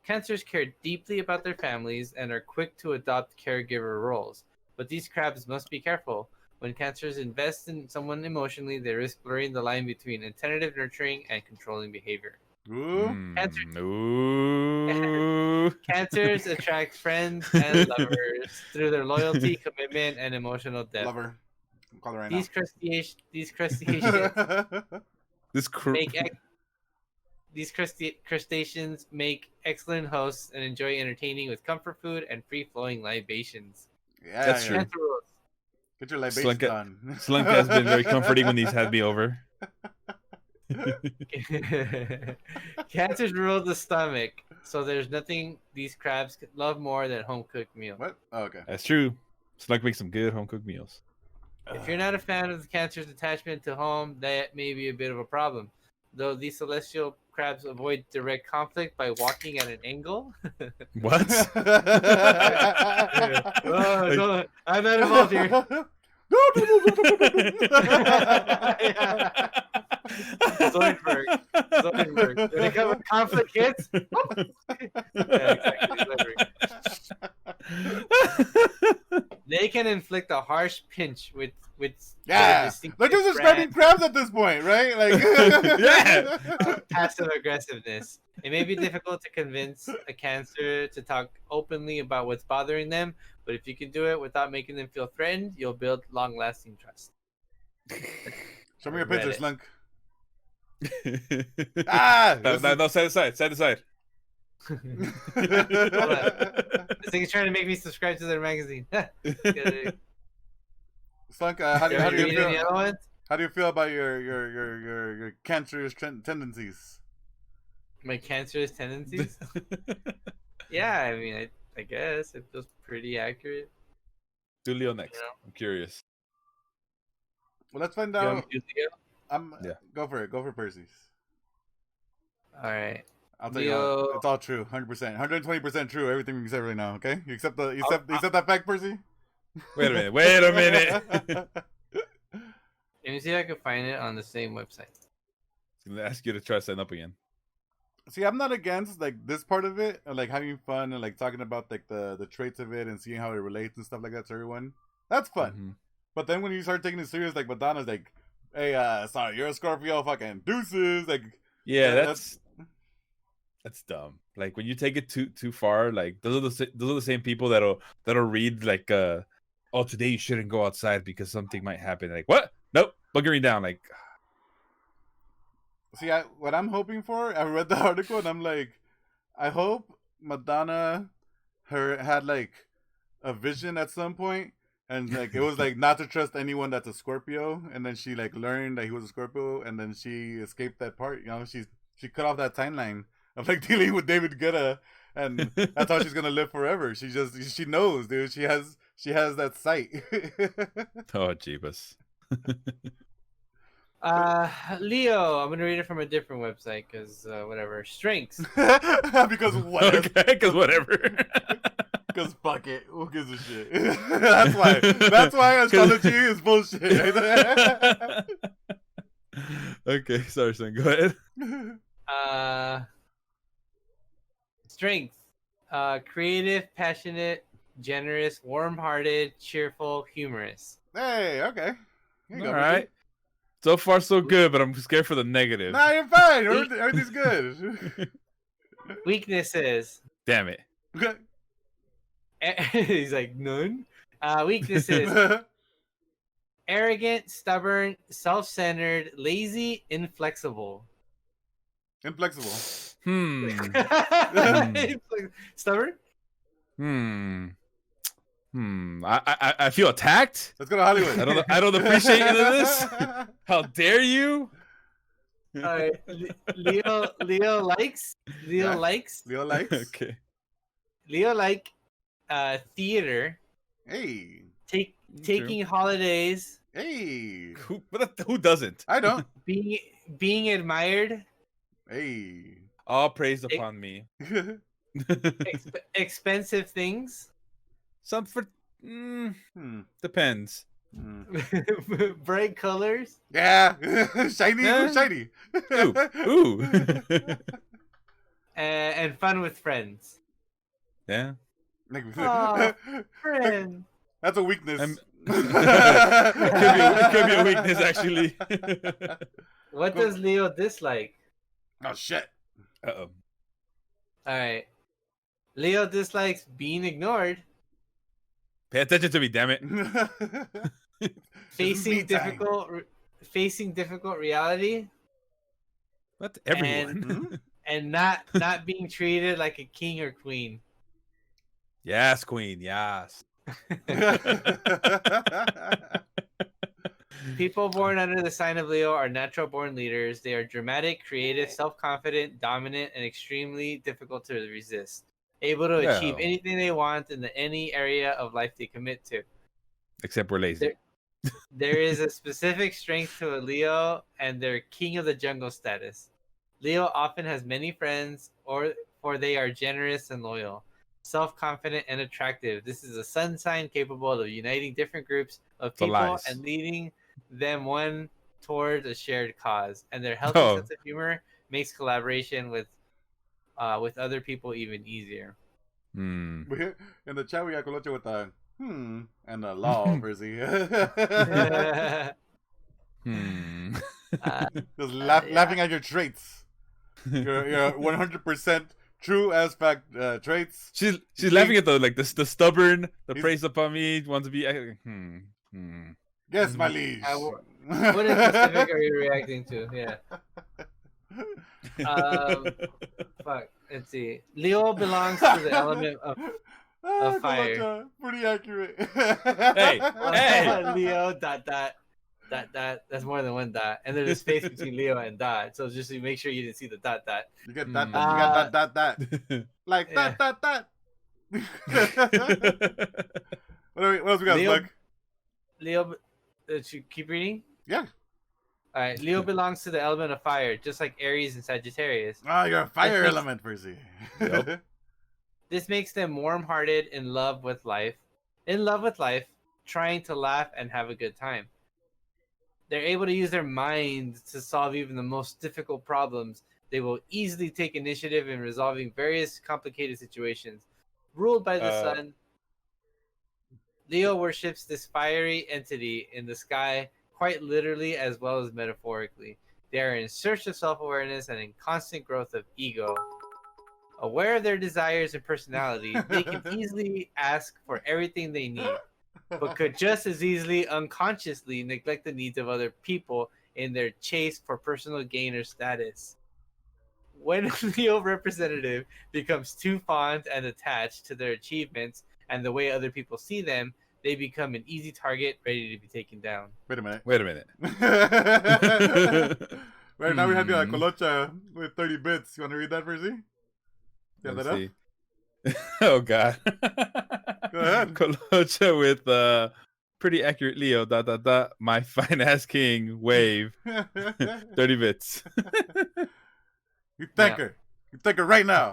Cancers care deeply about their families and are quick to adopt caregiver roles. But these crabs must be careful. When cancers invest in someone emotionally, they risk blurring the line between attentive nurturing and controlling behavior. Ooh. Ooh. Cancers attract friends and lovers through their loyalty, commitment, and emotional depth. Lover. I'm calling right These now. crustaceans crustaceans make excellent hosts and enjoy entertaining with comfort food and free-flowing libations. Yeah, That's true. Cancer rules. Get your libations on. Slunk has been very comforting when he's had me over. Cancers rule the stomach, so there's nothing these crabs love more than home-cooked meals. What? Oh, okay. That's true. Slunk makes some good home cooked meals. If you're not a fan of the cancer's attachment to home, that may be a bit of a problem. Though these celestial crabs avoid direct conflict by walking at an angle. What? Oh, no, I'm not involved here. Zoidberg. When it comes conflict hits. Yeah, exactly. They can inflict a harsh pinch with Yeah, they're just describing crabs at this point, right? Like, Yeah. Passive aggressiveness. It may be difficult to convince a cancer to talk openly about what's bothering them, but if you can do it without making them feel threatened, you'll build long-lasting trust. Show me your picture, Slunk. No, side to side. This thing is trying to make me subscribe to their magazine. Slunk, how do you read any feel? other ones? How do you feel about your cancerous tendencies? My cancerous tendencies? Yeah, I mean, I guess it feels pretty accurate. Do Leo next. You know? I'm curious. Well, let's find You want out. me to do Leo? Go for it. Go for Percy's. All right. I'll tell you Leo. what, it's all true, 100%, 120% true. Everything you said right now. Okay, you accept that fact, Percy? Wait a minute. Let me see if I can find it on the same website. I'm gonna ask you to try setting up again. See, I'm not against like this part of it, and like having fun and like talking about like the traits of it and seeing how it relates and stuff like that to everyone. That's fun. Mhm. But then when you start taking it serious, like Madonna's like, "Hey, sorry, you're a Scorpio, fucking deuces." Like, Yeah, that's dumb. Like when you take it too far, like those are the same people that'll read like oh, today you shouldn't go outside because something might happen. Like what? Nope, buggering down. Like see, what I'm hoping for, I read the article and I'm like, I hope Madonna had like a vision at some point, and like it was like not to trust anyone that's a Scorpio, and then she like learned that he was a Scorpio, and then she escaped that part. You know, she cut off that timeline of like dealing with David Gutta, and that's how she's gonna live forever. She knows, dude. She has that sight. oh, jeebus. Leo, I'm gonna read it from a different website because whatever. Strengths. Because what? Okay, because whatever. Because fuck it, who gives a shit? That's why astrology is bullshit. Okay, sorry, son. Go ahead. Strengths. Creative, passionate, generous, warm-hearted, cheerful, humorous. Hey, okay. Here you go, All right. So far, so good, but I'm scared for the negative. Nah, you're fine. Everything's good. Weaknesses. Damn it. He's like, none. Weaknesses. Arrogant, stubborn, self-centered, lazy, inflexible. Inflexible. Stubborn? I feel attacked. Let's go to Hollywood. I don't appreciate any of this. How dare you? All right. Leo likes. Okay. Leo like theater. Hey. Taking holidays. Hey. Who doesn't? I don't. Being admired. Hey. All praise upon me. Expensive things. Some for depends. Bright colors. Yeah, shiny, shiny. Ooh. And fun with friends. Yeah. Oh, friend. That's a weakness. It could be a weakness, actually. What does Leo dislike? Oh shit. Uh-oh. All right. Leo dislikes being ignored. Pay attention to me, damn it. Facing difficult reality. What? Everyone. And not being treated like a king or queen. Yes, queen. Yes. People born under the sign of Leo are natural born leaders. They are dramatic, creative, self-confident, dominant, and extremely difficult to resist. Able to achieve anything they want in any area of life they commit to. Except we're lazy. There is a specific strength to a Leo, and they're king of the jungle status. Leo often has many friends, for they are generous and loyal, self-confident and attractive. This is a sun sign capable of uniting different groups of people and leading them one towards a shared cause. And their healthy sense of humor makes collaboration with other people even easier. In the chat we got Colocha with a and a law, Percy. Just laughing at your traits. Your 100% true as fact traits. She's laughing at the stubborn, the praise upon me, wants to be. Yes, my liege. What in specific are you reacting to? Yeah. Fuck. Let's see. Leo belongs to the element of fire. Pretty accurate. Hey. Leo ... That's more than one dot, and there's a space between Leo and dot. So just to make sure you didn't see the dot. You get that. You got that. Like that. What else we got, Slug? Leo, should you keep reading? Yeah. All right. Leo belongs to the element of fire, just like Aries and Sagittarius. Oh, you're a fire element, Percy. Yep. This makes them warm-hearted, in love with life, trying to laugh and have a good time. They're able to use their minds to solve even the most difficult problems. They will easily take initiative in resolving various complicated situations. Ruled by the sun, Leo worships this fiery entity in the sky, quite literally as well as metaphorically. They are in search of self-awareness and in constant growth of ego. Aware of their desires and personality, they can easily ask for everything they need, but could just as easily unconsciously neglect the needs of other people in their chase for personal gain or status. When a Leo representative becomes too fond and attached to their achievements and the way other people see them, they become an easy target ready to be taken down. Wait a minute. Right now we have the Colocha with 30 bits. You want to read that, Percy? You have that up? Oh, God. Go ahead. Colocha with pretty accurate Leo, ... my fine ass king, wave. 30 bits. You thank her. You thank her right now.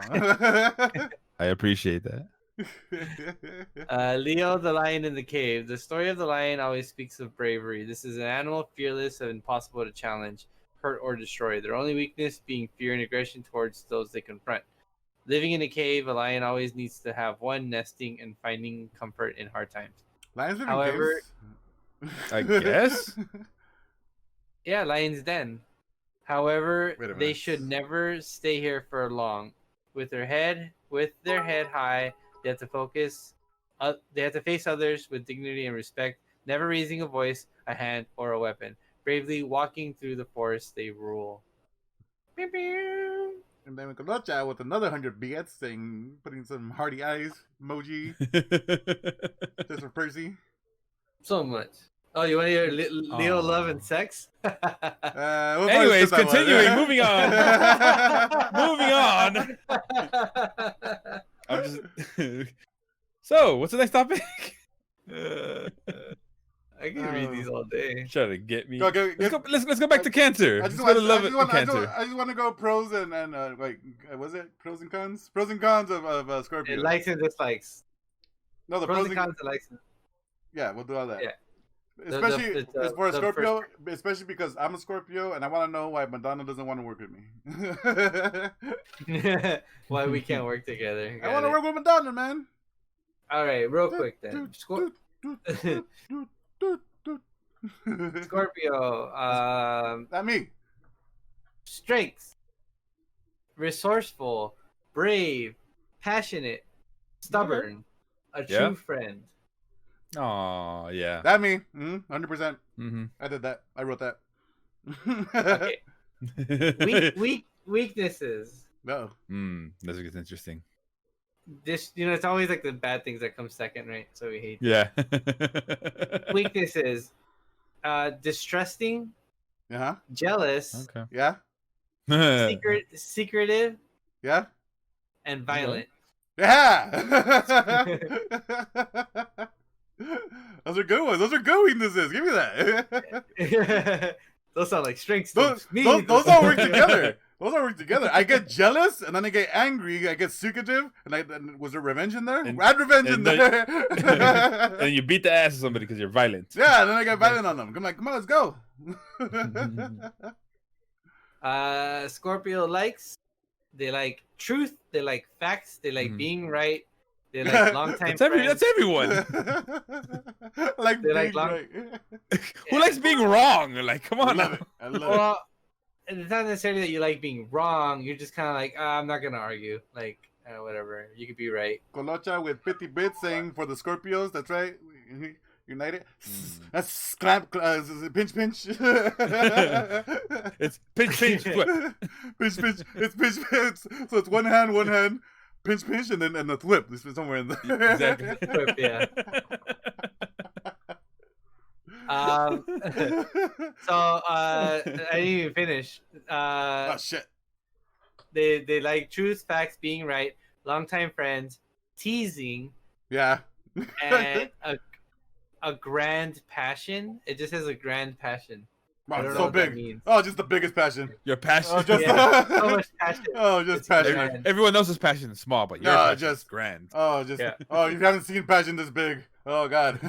I appreciate that. Leo, the lion in the cave. The story of the lion always speaks of bravery. This is an animal fearless and impossible to challenge, hurt, or destroy. Their only weakness being fear and aggression towards those they confront. Living in a cave, a lion always needs to have one nesting and finding comfort in hard times. Lions live in However, caves? I guess. Yeah, lion's den. However, they should never stay here for long. With their head high, they have to focus. They have to face others with dignity and respect, never raising a voice, a hand, or a weapon. Bravely walking through the forest they rule. Pew, pew. And then we could watch out with another 100 bits saying, putting some hearty eyes emoji. Just for Percy. So much. Oh, you want to hear Leo love and sex? Anyways, continuing, moving on. Moving on. I'm just. So, what's the next topic? I can read these all day. Try to get me. Okay, Let's go back to Cancer. I just Let's go want to love Cancer. I just want to go pros and like was it pros and cons? Pros and cons of Scorpio. It likes and dislikes. No, the Pros and cons of likes. Yeah, we'll do all that. Yeah. Especially for a Scorpio, especially because I'm a Scorpio and I want to know why Madonna doesn't want to work with me. Why we can't work together. I want to work with Madonna, man. All right, real quick then. Scorpio. Not me. Strengths: resourceful, brave, passionate, stubborn, a true friend. Oh yeah. That me. 100%. Mm-hmm. I did that. I wrote that. Okay. Weaknesses. No. This gets interesting. This, it's always like the bad things that come second, right? So we hate. Yeah. Weaknesses: distrusting, jealous, Okay. Yeah. secretive, Yeah. and violent. Yeah. Those are good ones. Those are good weaknesses. Give me that. Those sound like strengths. Those all work together. Those all work together. I get jealous, and then I get angry. I get secretive, and was there revenge in there? I had revenge in there. And you beat the ass of somebody because you're violent. Yeah, and then I get violent on them. I'm like, come on, let's go. Scorpio likes. They like truth. They like facts. They like being right. They like long time. That's everyone. Like they being like long. right. Who likes being wrong? Like, come on. I love it. It's not necessarily that you like being wrong. You're just kind of like, I'm not gonna argue. Like, whatever. You could be right. Colocha with 50 bits saying for the Scorpios. That's right. United. That's clap. Pinch. It's pinch. Flip. Pinch. It's pinch. So it's one hand. Pinch, and then the whip. This is somewhere in there. Exactly. Whip, yeah. So I didn't even finish. Oh shit. They like truth, facts, being right, longtime friends, teasing, Yeah. and a grand passion. It just has a grand passion. Wow, I don't it's know so what that big. means. Oh, just the biggest passion. Your passion. Oh, just So much passion. Oh, just It's passion. grand. Everyone else's passion is small, but your No, passion just is grand. Oh, just Yeah. oh, you haven't seen passion this big. Oh god.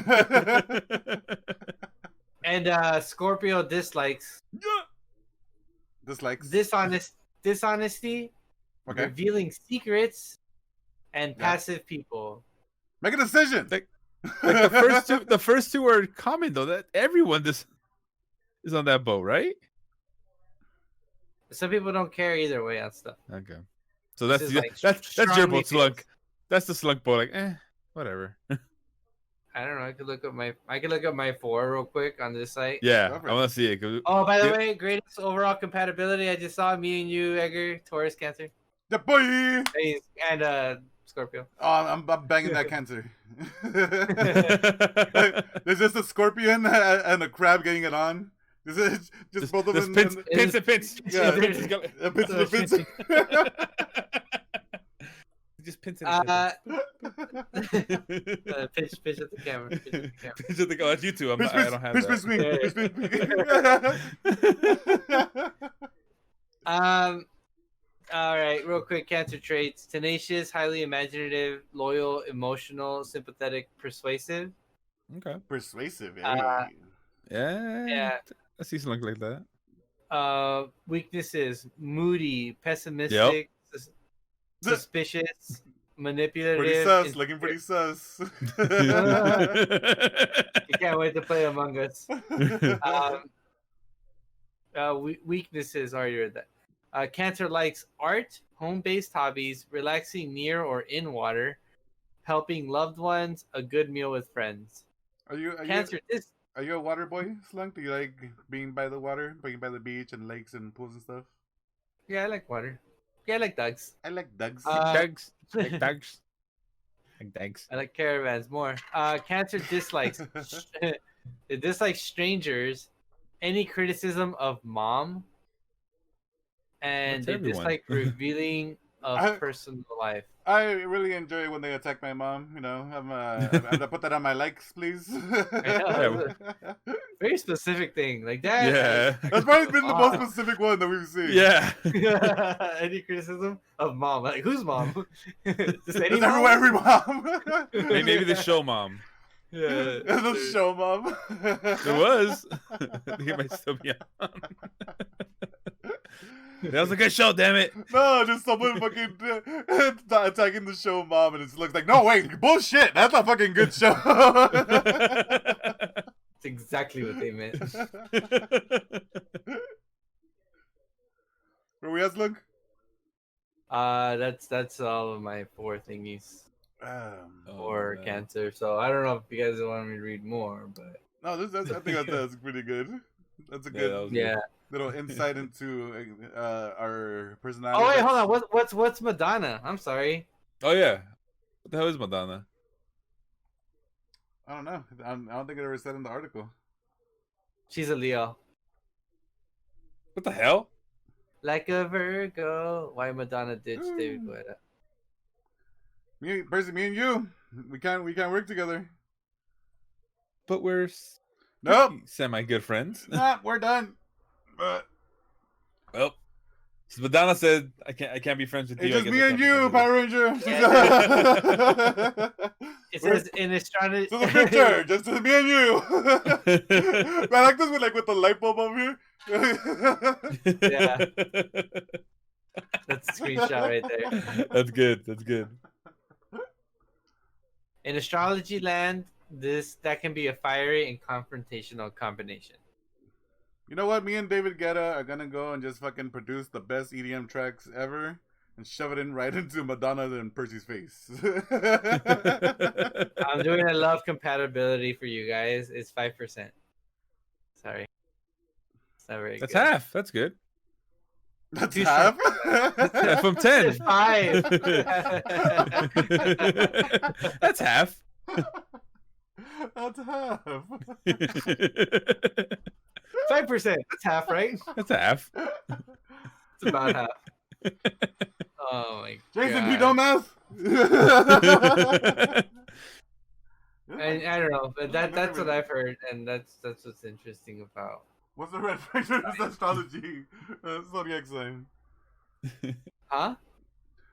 And Scorpio dislikes Dislikes. dishonesty, Okay. revealing secrets, and passive people. Make a decision. Like the first two are common though. That everyone is on that boat, right? Some people don't care either way on stuff. Okay. So that's This is, like, that's your strongly boat slunk. That's the slunk boat. Like, whatever. I don't know. I could look up my 4 real quick on this site. Yeah, Go for I it. want to see it. Oh, by the way, greatest overall compatibility. I just saw me and you, Edgar, Taurus, Cancer, The boy. and Scorpio. Oh, I'm banging that Cancer. There's just a scorpion and a crab getting it on. This is just both of them. Pins. Yeah, Yeah. pins to the pins. Just pins it. Pitch at the camera. Pitch at the camera. Pins it. Oh, it's you two. I don't have Pitch, that. All right, real quick. Cancer traits: tenacious, highly imaginative, loyal, emotional, sympathetic, persuasive. Okay. Persuasive. Yeah. Yeah. I see something like that. Weaknesses: moody, pessimistic, suspicious, manipulative. Pretty sus. Looking pretty sus. You can't wait to play Among Us. Weaknesses are your that. Cancer likes art, home-based hobbies, relaxing near or in water, helping loved ones, a good meal with friends. Are you a water boy, Slunk? Do you like being by the water, being by the beach and lakes and pools and stuff? Yeah, I like water. Yeah, I like dogs. I like dogs. Dogs. Like dogs. Like dogs. I like caravans more. Cancer dislikes it dislikes strangers, any criticism of mom, and That's they everyone. dislike revealing of personal life. I really enjoy when they attack my mom. You know, I have to put that on my likes, please. Very specific thing like that. Yeah. That's probably been the most specific one that we've seen. Yeah. Any criticism of mom? Like whose mom? Just any It's mom? every mom. Maybe the show mom. Yeah. It's the show mom. It was. He might still be on. That was a good show, damn it. No, just someone fucking attacking the show mom, and it looks like, no, wait, bullshit. That's a fucking good show. That's exactly what they meant. Where we at, Slug? That's all of my 4 thingies for cancer. So I don't know if you guys want me to read more, but no, I think that's pretty good. That's a good little insight into our personality. Oh wait, hold on. What's Madonna? I'm sorry. Oh yeah, what the hell is Madonna? I don't know. I don't think it ever said in the article. She's a Leo. What the hell? Like a Virgo. Why Madonna ditched David Gutta? Me and you, we can't work together. But we're semi good friends. Nah, we're done. But well, so Madonna said I can't be friends with you. It's just me and you, Power Ranger. It says in astrology. So the picture, just me and you. I like this with the light bulb over here. Yeah, that's a screenshot right there. That's good. That's good. In astrology land, that can be a fiery and confrontational combination. You know what? Me and David Gutta are gonna go and just fucking produce the best EDM tracks ever and shove it right into Madonna and Percy's face. I'm doing a love compatibility for you guys. It's 5%. Sorry. It's not very That's good. half. That's good. That's half? Yeah, from 10. 5. That's half. That's half. 5%. That's half, right? That's half. It's about half. Oh my Jason, god. you dumbass. I don't know, but that's what I've heard, and that's what's interesting about. What's the red factor? This astrology zodiac sign. Huh?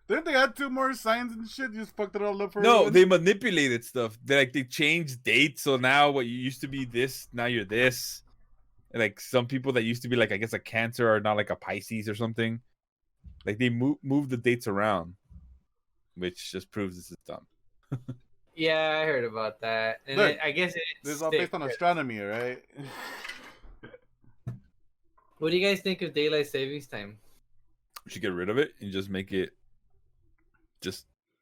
Didn't they add 2 more signs and shit? You just fucked it all up for No, everyone? they manipulated stuff. They changed dates, so now what you used to be this, now you're this. And like some people that used to be like I guess a Cancer are now like a Pisces or something. Like they move the dates around, which just proves this is dumb. Yeah, I heard about that, and Look, I guess this is all based on astronomy, right? What do you guys think of daylight savings time? We should get rid of it and just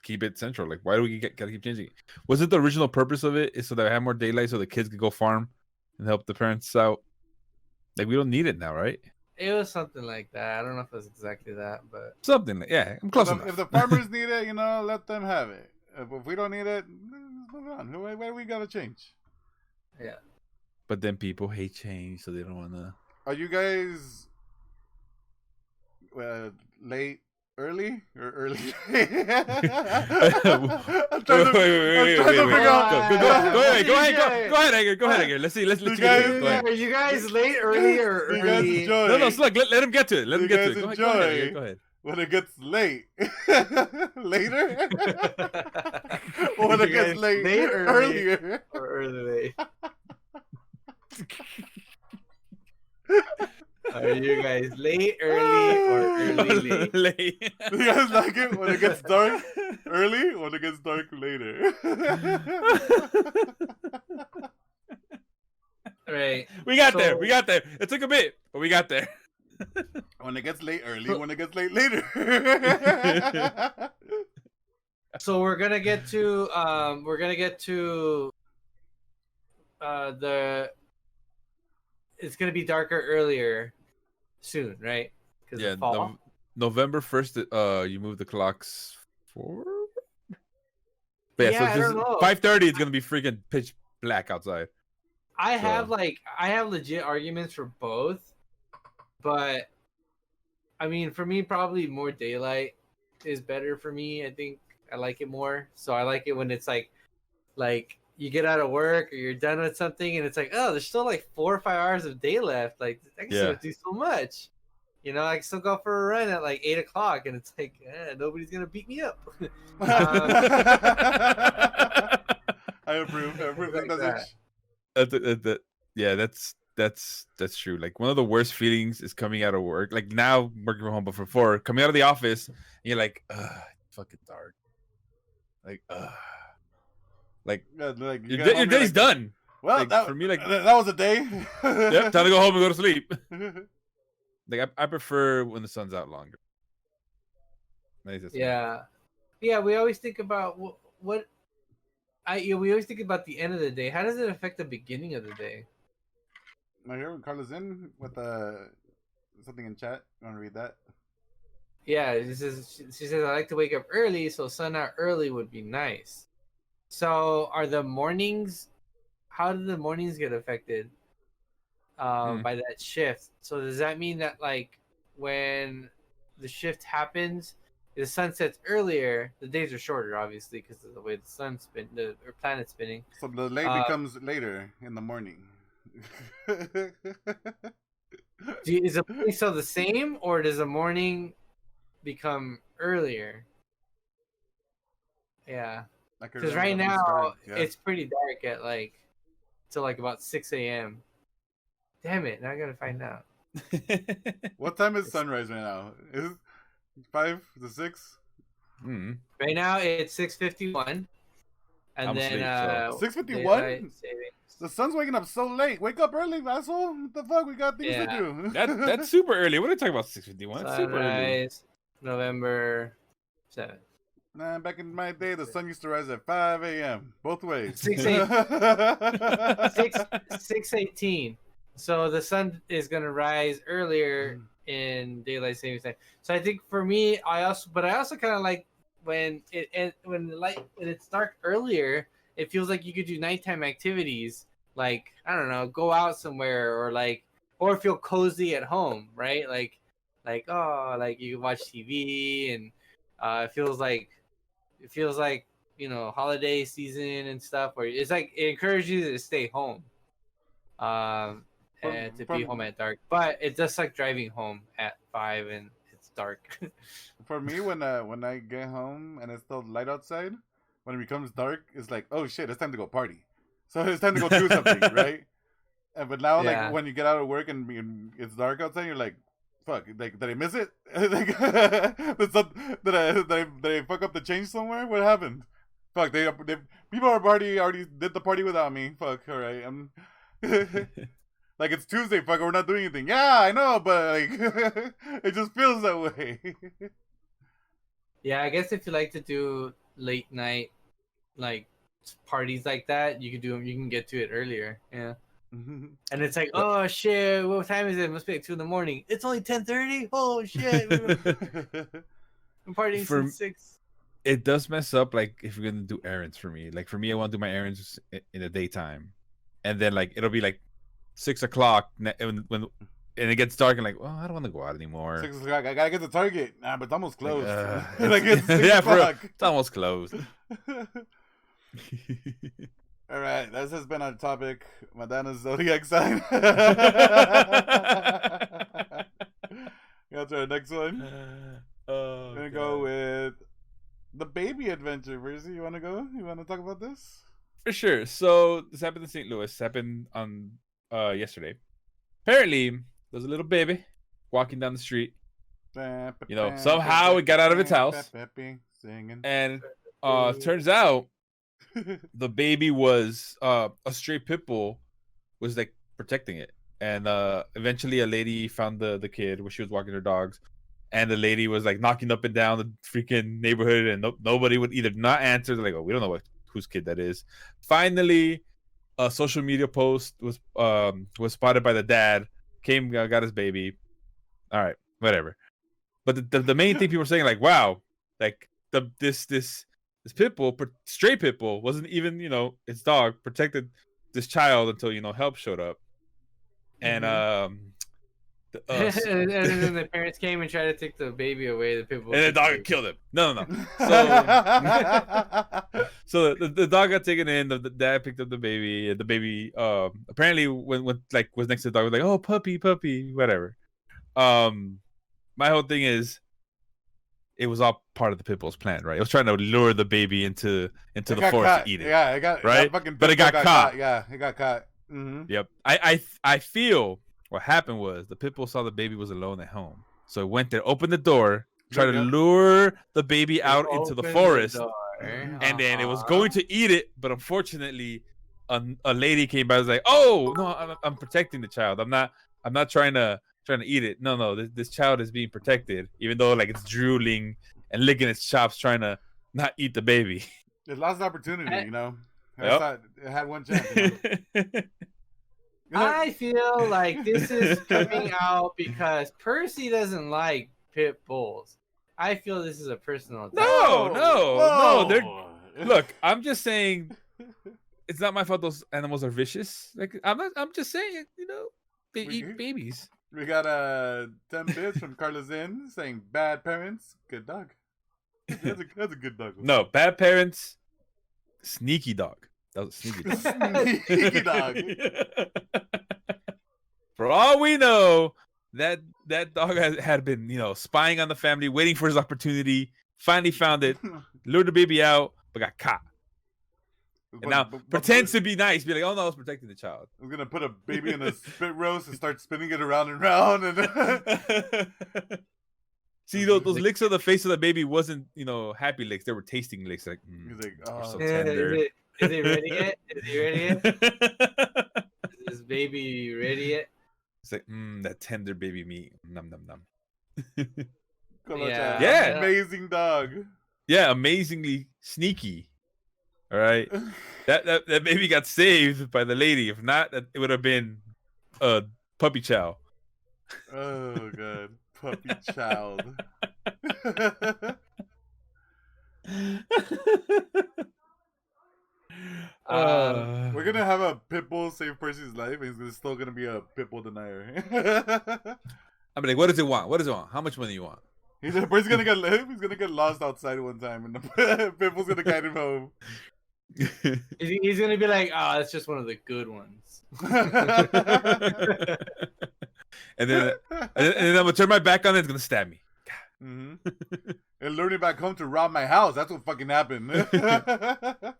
keep it central. Like, why do we gotta keep changing it? Was it the original purpose of it is so that I have more daylight so the kids could go farm and help the parents out? Like, we don't need it now, right? It was something like that. I don't know if it was exactly that, but something like, yeah, I'm close enough. If the farmers need it, let them have it. If we don't need it, let's move on. Why do we gotta change? Yeah. But then people hate change, so they don't want to. Are you guys late, early, or early? I'm trying to figure out. Go ahead, Edgar. Go ahead, Edgar. Let's get to it. Are you guys late, early, or early? No, Slug. Let him get to it. Let him get to it. Go ahead. Go ahead. When it gets late, later, or when it gets late, earlier, or early. Are you guys late, early, or early late? Do you guys like it when it gets dark early, or when it gets dark later? Right. We got there. It took a bit, but we got there. When it gets late early, when it gets late later. So we're gonna get to it's gonna be darker earlier soon, right? Yeah, November 1st. You move the clocks forward. But I don't know. 5:30. It's gonna be freaking pitch black outside. I have legit arguments for both, but I mean, for me, probably more daylight. is better for me. I think I like it more. So I like it when it's like you get out of work or you're done with something and it's like, oh, there's still like 4 or 5 hours of day left. Like I can still do so much. You know, I can still go for a run at like 8 o'clock and it's like, nobody's gonna beat me up. I approve. I approve Like that message. Yeah, that's true. Like one of the worst feelings is coming out of work. Like now working from home, but before coming out of the office, and you're like, fucking dark. Like, your day's done. Well, like, for me, like that was a day. Yep, time to go home and go to sleep. Like I prefer when the sun's out longer. Yeah. We always think about we always think about the end of the day. How does it affect the beginning of the day? I hear Carla's in with something in chat. You want to read that? Yeah, she says I like to wake up early, so sun out early would be nice. So are the mornings? How do the mornings get affected by that shift? So does that mean that like when the shift happens, the sun sets earlier, the days are shorter, obviously, because of the way the planet's spinning. So the late becomes later in the morning. Is the morning still the same, or does the morning become earlier? Yeah, because right now it's pretty dark at like till like about 6 a.m. Damn it! Now I gotta find out. What time is sunrise right now? Is it 5 to 6? Right now it's 6:51, and then 6:51. The sun's waking up so late. Wake up early, asshole. What the fuck? We got things to do. That's super early. What are you talking about? 6:51. That's super early. November 7th. Nah, back in my day, the sun used to rise at 5 a.m. Both ways. 6:18. So the sun is gonna rise earlier in daylight savings time. So I think for me, I also kind of like when it's dark earlier. It feels like you could do nighttime activities, like I don't know, go out somewhere or feel cozy at home, right? Like you can watch TV and it feels like holiday season and stuff, where it's like it encourages you to stay home. And to be home at dark, but it does suck driving home at 5 and it's dark. For me, when I get home and it's still light outside, when it becomes dark, it's like, oh shit, it's time to go party. So it's time to go do something, right? But now, like when you get out of work and it's dark outside, you're like, fuck, like did I miss it? Like, did I fuck up the change somewhere? What happened? Fuck, people already did the party without me. Fuck, all right, I'm. Like it's Tuesday, fuck, we're not doing anything. Yeah, I know, but like it just feels that way. Yeah, I guess if you like to do late night like parties like that, you can do them. You can get to it earlier. Yeah. And it's like, oh shit, what time is it? It must be like 2 a.m. It's only 10:30. Oh shit. I'm partying since 6. It does mess up like if you're gonna do errands for me. Like for me, I want to do my errands in the daytime, and then like it'll be like 6 o'clock when it gets dark and like, well, I don't want to go out anymore. 6 o'clock, I gotta get to Target. Nah, but it's almost closed. Like it's 6 o'clock. It's almost closed. All right, this has been our topic. Madonna's Zodiac sign. Got to our next one. We're gonna go with the baby adventure. Verzi, you wanna go? You wanna talk about this? For sure. So this happened in St. Louis. Happened on yesterday. Apparently, there's a little baby walking down the street. Somehow it got out of its house, and turns out the baby was a stray pit bull was like protecting it, and eventually a lady found the kid where she was walking her dogs, and the lady was like knocking up and down the freaking neighborhood, and nobody would either not answer. They're like, oh, we don't know whose kid that is. Finally, a social media post was spotted by the dad. Came, got his baby. All right, whatever. But the main thing people were saying, like, wow, like this pit bull, stray pit bull, wasn't even its dog protected this child until help showed up, and And then the parents came and tried to take the baby away. The pit bull and the dog killed him. No. So the dog got taken in. The dad picked up the baby. And the baby apparently when like was next to the dog was like, oh, puppy, whatever. My whole thing is, it was all part of the pit bull's plan, right? It was trying to lure the baby into the forest to eat it. Yeah, it got right, but it got caught. Yeah, it got caught. Mm-hmm. Yep. I feel what happened was the pit bull saw the baby was alone at home, so it went there, opened the door, tried to lure the baby out into the forest, and then it was going to eat it, but unfortunately, a lady came by and was like, "Oh no, I'm protecting the child. I'm not trying to eat it. No, this child is being protected, even though like it's drooling and licking its chops, trying to not eat the baby." It lost an opportunity, you know. Yep. It had one chance. You know? I feel like this is coming out because Percy doesn't like pit bulls. I feel this is a personal attack. No. Look, I'm just saying, it's not my fault those animals are vicious. Like I'm just saying, you know, they eat babies. We got 10 bits from Carlos in saying bad parents, good dog. That's a good dog. No, bad parents, sneaky dog. That was a sneaky dog. Sneaky dog. For all we know, that dog had been, you know, spying on the family, waiting for his opportunity. Finally found it, lured the baby out, but got caught. And now pretends to be nice, be like, "Oh no, I was protecting the child." I'm gonna put a baby in a spit roast and start spinning it around and round. And see, those licks on the face of the baby wasn't, you know, happy licks. They were tasting licks. Like, he's like, "Oh, so tender." Is he ready yet? Is this baby ready yet? It's like, that tender baby meat. Nom nom nom. Yeah. Amazing dog. Yeah, amazingly sneaky. All right, that baby got saved by the lady. If not, it would have been a puppy chow. Oh god, puppy child. We're gonna have a pit bull save Percy's life, and he's still gonna be a pit bull denier. I'm like, what does it want? What does it want? How much money you want? Percy's gonna get lost outside one time, and the pit bull's gonna guide him home. He's gonna be like, "Oh, it's just one of the good ones." and then I'm gonna turn my back on it. It's gonna stab me. Mm-hmm. And lure me back home to rob my house. That's what fucking happened.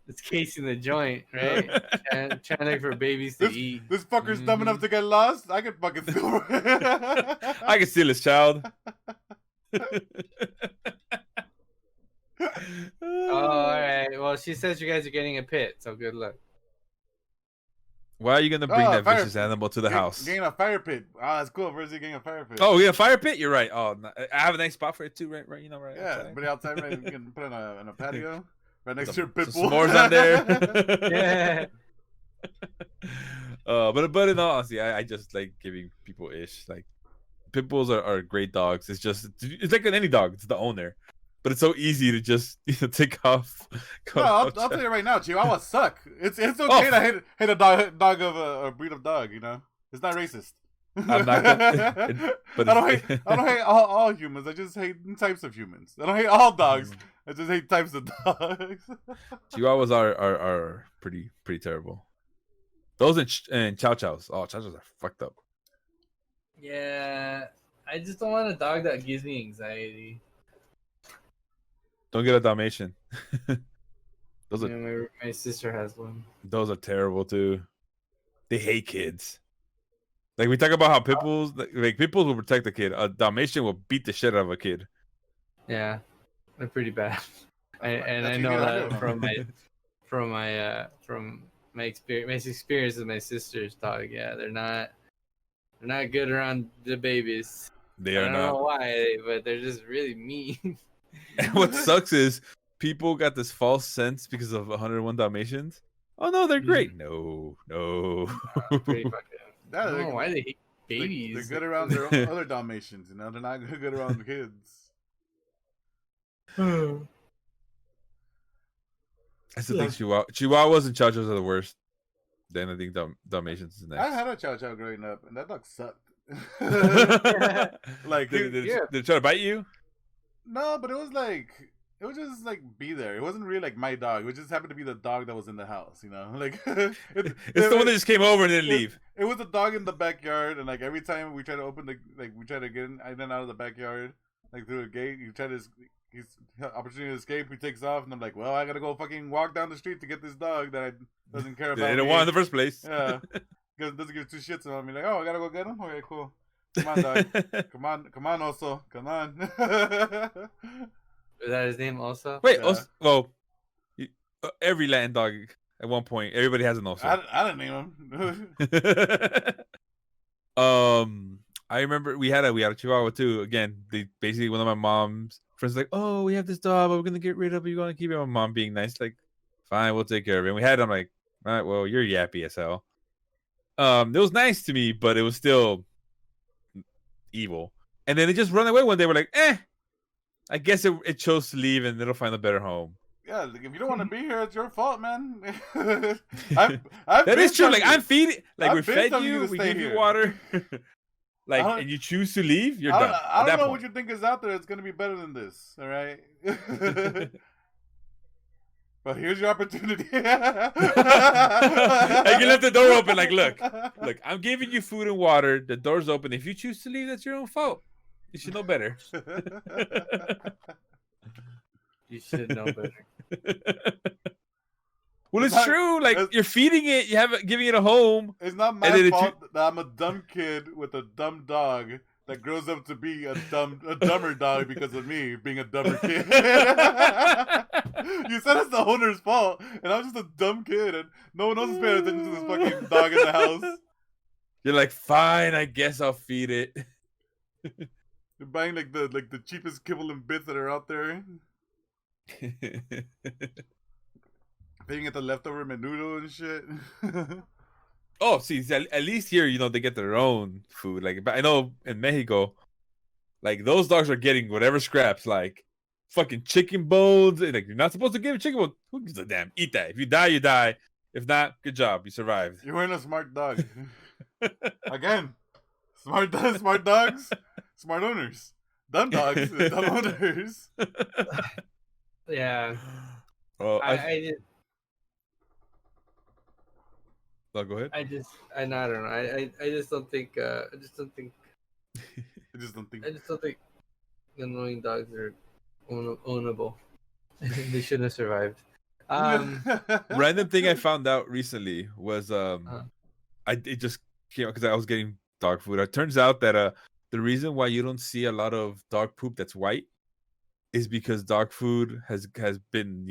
It's casing the joint, right? Trying to look for babies to eat. This fucker's dumb enough to get lost. I can fucking steal. I can steal his child. All right. Well, she says you guys are getting a pit, so good luck. Why are you gonna bring that vicious animal to the house? Getting a fire pit. Oh, that's cool. Where's he getting a fire pit? Oh, yeah, a fire pit. You're right. Oh, I have a nice spot for it too. Right. You know, right. Yeah, outside. but outside, right? You can put it in a patio, right next to your pit bull. S'mores on there. Yeah. But in all honesty, I just like giving people ish. Like, pit bulls are great dogs. It's like any dog. It's the owner. But it's so easy to just take off. No, I'll tell you right now, Chihuahuas suck. It's okay to hate a dog of a breed of dog. You know, it's not racist. I'm not gonna, but I don't hate all humans. I just hate types of humans. I don't hate all dogs. I just hate types of dogs. Chihuahuas are pretty terrible. Those and chow chows. Oh, chow chows are fucked up. Yeah, I just don't want a dog that gives me anxiety. Don't get a Dalmatian. My sister has one. Those are terrible too. They hate kids. Like, we talk about how pit bulls, like pit bulls will protect the kid. A Dalmatian will beat the shit out of a kid. Yeah, they're pretty bad. I know that from my experience with my sister's dog. Yeah, they're not good around the babies. They are not. I don't know why, but they're just really mean. And what sucks is people got this false sense because of 101 Dalmatians. Oh no, they're great. No. Pretty fucking. I don't know why they hate babies. They're good around their other Dalmatians, you know. They're not good around the kids. I still think Chihuahuas and Chow Chows are the worst. Then I think Dalmatians is next. I had a Chow Chow growing up, and that dog sucked. Like, did it try to bite you? no, but it was just like be there. It wasn't really like my dog. It just happened to be the dog that was in the house, you know. Like It's the one that just came over and didn't leave. It was a dog in the backyard, and like every time we try to open we try to get in and out of the backyard, like through the gate. You try to he's opportunity to escape. He takes off, and I'm like, well, I gotta go fucking walk down the street to get this dog that doesn't care about. They didn't want in the first place. Yeah, because it doesn't give two shits about me. Like, oh, I gotta go get him. Okay, cool. Come on, dog. Come on, also. Come on. Is that his name also? Wait, yeah. Every Latin dog at one point, everybody has an also. I didn't name him. I remember we had a Chihuahua too. Again, basically one of my mom's friends like, oh, we have this dog, but we're gonna get rid of it. You gonna keep it? My mom being nice, like, fine, we'll take care of it. And we had him like, all right, well, you're yappy as hell. It was nice to me, but it was still evil. And then it just run away one day. We're like, I guess it chose to leave and it'll find a better home. Yeah, like, if you don't want to be here, it's your fault, man. That is true. Like, I'm feeding, like, we fed you, we give you water. Like, and you choose to leave, you're done. I don't know what you think is out there. It's going to be better than this, all right? But here's your opportunity. And you left the door open, like, look, I'm giving you food and water. The door's open. If you choose to leave, that's your own fault. You should know better. You should know better. Well, it's true. Like, you're feeding it, you have it, giving it a home. It's not my fault that I'm a dumb kid with a dumb dog that grows up to be a dumber dog because of me being a dumber kid. You said it's the owner's fault, and I'm just a dumb kid, and no one else is paying attention to this fucking dog in the house. You're like, fine, I guess I'll feed it. You're buying like the cheapest kibble and bits that are out there. Paying at the leftover menudo and shit. Oh, see, at least here, they get their own food. Like, but I know in Mexico, like, those dogs are getting whatever scraps, like fucking chicken bones. Like, you're not supposed to give a chicken bone. Who gives a damn? Eat that. If you die, you die. If not, good job, you survived. You're wearing a smart dog. Again, smart dogs, smart owners. Dumb dogs, dumb owners. Yeah. Oh, I just. No, go ahead. I don't know. I just don't think. I just don't think annoying dogs are ownable. They shouldn't have survived. Random thing I found out recently was it just came out because I was getting dog food. It turns out that the reason why you don't see a lot of dog poop that's white is because dog food has been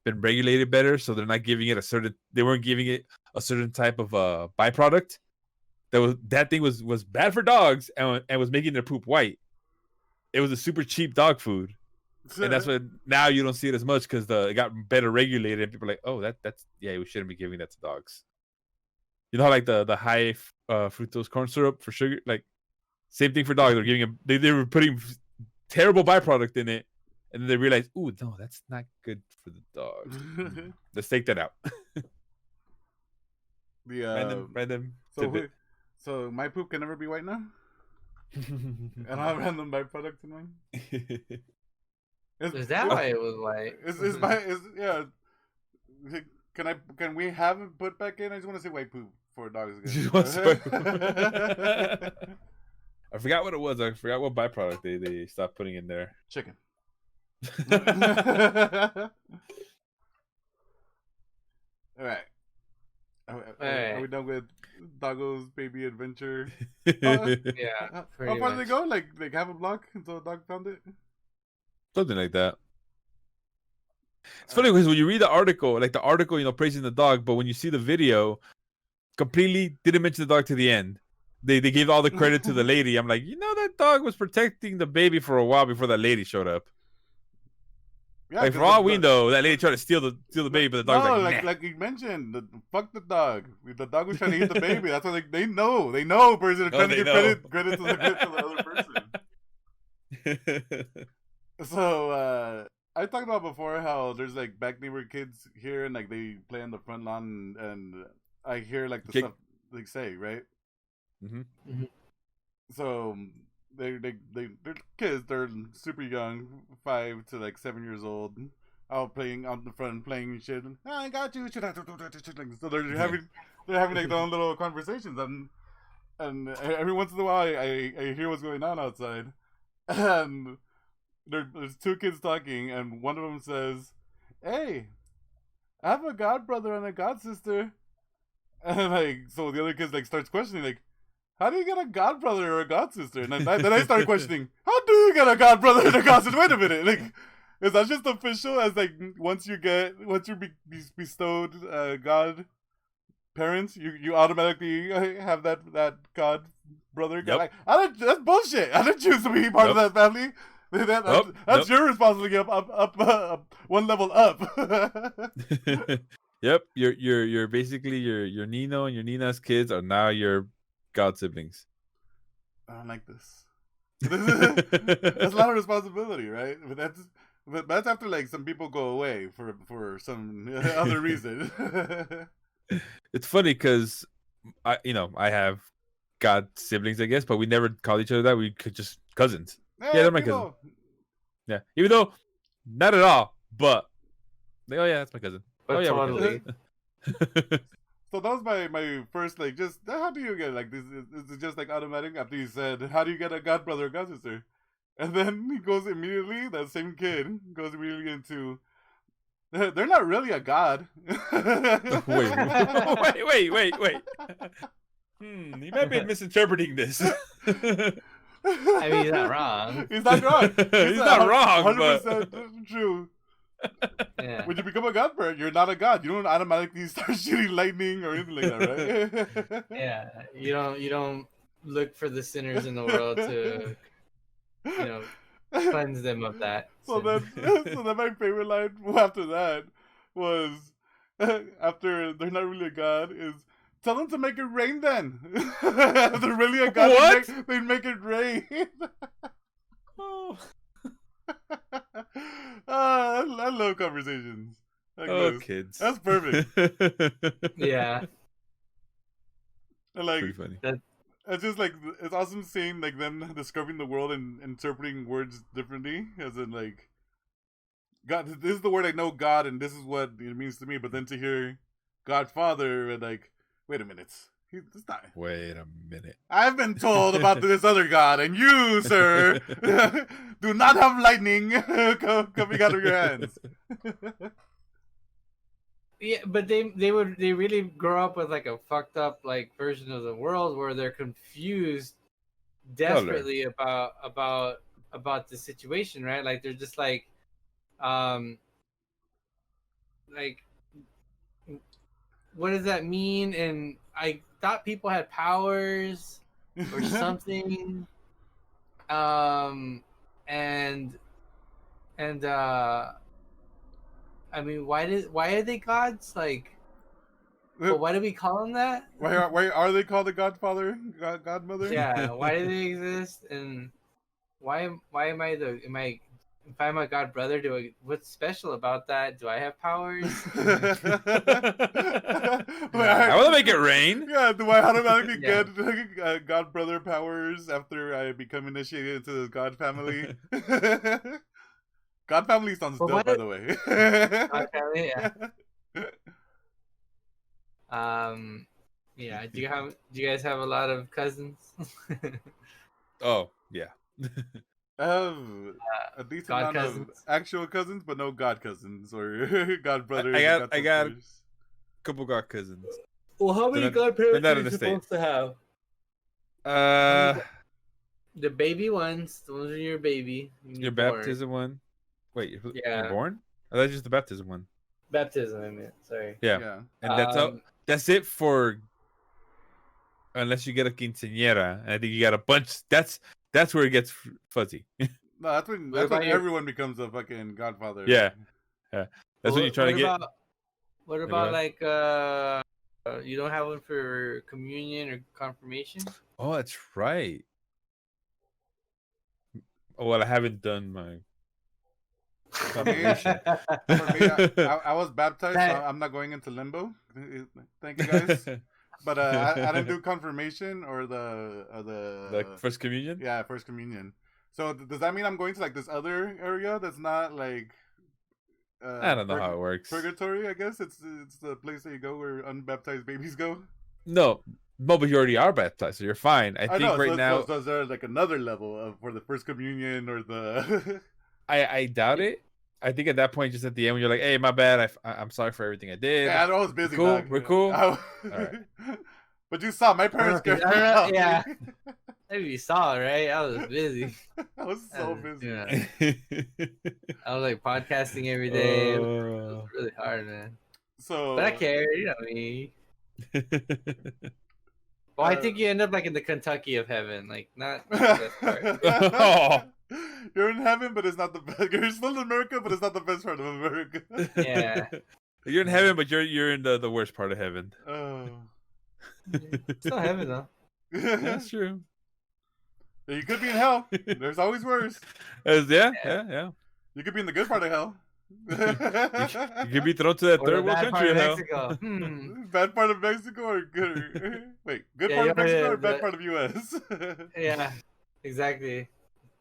been regulated better, so they're not giving it they weren't giving it a certain type of byproduct that thing was bad for dogs and was making their poop white. It was a super cheap dog food, and that's why now you don't see it as much because it got better regulated. And people are like, oh, that's we shouldn't be giving that to dogs. You know how like the high fructose corn syrup for sugar, like same thing for dogs. They're giving they were putting terrible byproduct in it. And then they realize, ooh, no, that's not good for the dog. Let's take that out. Random. So my poop can never be white now? I don't have random byproducts in mine? Is that why it was white? Can we have it put back in? I just want to say white poop for dogs again. I forgot what it was. I forgot what byproduct they stopped putting in there. Chicken. All right. Are we done with Doggo's baby adventure? Yeah. How far did they go? Like half a block until the dog found it? Something like that. It's funny because when you read the article, praising the dog, but when you see the video, completely didn't mention the dog to the end. They gave all the credit to the lady. I'm like, that dog was protecting the baby for a while before that lady showed up. Yeah, like for all we know, that lady tried to steal the baby, but the dog's like you mentioned, fuck the dog. The dog was trying to eat the baby. That's why they know a person is trying to give credit to the other person. So I talked about before how there's like back neighbor kids here and like they play on the front lawn and I hear like the stuff they say, right? Mm-hmm. Mm-hmm. So they're kids. They're super young, 5 to like 7 years old. Out playing out the front, playing shit. I got you. So they're having like their own little conversations, and every once in a while I hear what's going on outside, and there's 2 kids talking, and one of them says, "Hey, I have a god brother and a god sister," and like so the other kids like starts questioning like, how do you get a god brother or a god sister? And then I start questioning, how do you get a god brother and a god sister? Wait a minute, like, is that just official? As like once you're bestowed god parents, you automatically have that god brother? Yep. Like, that's bullshit. I didn't choose to be part of that family. That's your responsibility up one level up. Yep, you're basically your Nino and your Nina's kids are now your god siblings. I don't like this. That's a lot of responsibility, right? But that's after like some people go away for some other reason. It's funny because I have god siblings, I guess, but we never called each other that. We could just cousins. Yeah, they're my cousin. Yeah, even though not at all, but like, oh yeah, that's my cousin. But oh yeah, totally. So that was my first like just how do you get like this? Is it just like automatic after you said how do you get a god brother or god sister? And then he goes immediately, that same kid goes immediately into they're not really a god. wait. You might be misinterpreting this. I mean, he's not wrong. He's not wrong. He's not wrong. 100% true. Yeah. When you become a god parent, you're not a god. You don't automatically start shooting lightning or anything like that, right? Yeah, you don't look for the sinners in the world to, cleanse them of that. So then my favorite line after that was after they're not really a god is tell them to make it rain then. If they're really a god, What? they'd make it rain. Oh. I love conversations like this. Kids. That's perfect. Yeah. And like pretty funny. it's just like it's awesome seeing like them discovering the world and interpreting words differently. As in like, God, this is the word I know, God, and this is what it means to me. But then to hear Godfather and like, wait a minute. It's not. Wait a minute. I've been told about this other god, and you, sir, do not have lightning coming out of your hands. Yeah, but they really grow up with like a fucked up like version of the world where they're confused desperately about the situation, right? Like they're just like what does that mean? And I thought people had powers or something. I mean, why are they gods? Like, well, why do we call them that? Why are they called the Godfather, Godmother? Yeah, why do they exist? And why am I if I'm a god brother, what's special about that? Do I have powers? I want to make it rain. Yeah, do I automatically get god brother powers after I become initiated into this god family? God family sounds dope, by the way. God family, yeah. Yeah. Do you guys have a lot of cousins? Oh yeah. I have a decent amount cousins? of actual cousins, but no god cousins or god brothers. I got a couple god cousins. Well, how many godparents are you supposed to have? The baby ones. The ones when you're a baby. Your baptism one. Wait, you're born? Oh, that's just the baptism one. Baptism, I meant. Sorry. Yeah. And that's it for. Unless you get a quinceañera, and I think you got a bunch. That's where it gets fuzzy. No, that's when everyone becomes a fucking godfather. Yeah. That's when you're trying to get. What about like you don't have one for communion or confirmation? Oh, that's right. Oh, well, I haven't done my confirmation. For me, I was baptized, so I'm not going into limbo. Thank you, guys. But I didn't do confirmation or the first communion. Yeah, first communion. So does that mean I'm going to like this other area that's not like? I don't know how it works. Purgatory, I guess it's the place that you go where unbaptized babies go. No, but you already are baptized, so you're fine. I think know, right now. So is there like another level for the first communion or the? I doubt it. I think at that point, just at the end, when you're like, "Hey, my bad. I'm sorry for everything I did." Yeah, I was busy. Cool, dog. we're cool. All right. But you saw my parents. Yeah. Maybe you saw it, right? I was busy. I was so busy. Yeah. I was like podcasting every day. It was really hard, man. So, but I care, you know me. Well, I think you end up like in the Kentucky of heaven, like not the best part. You're in heaven, but it's not the best. You're still in America, but it's not the best part of America. Yeah. You're in heaven, but you're in the worst part of heaven. Oh. Still heaven though. That's true. You could be in hell. There's always worse. Yeah. You could be in the good part of hell. You could be thrown to that third world country of hell. Bad part of Mexico or good? Wait, good part of Mexico or bad part of U.S.? Yeah, exactly.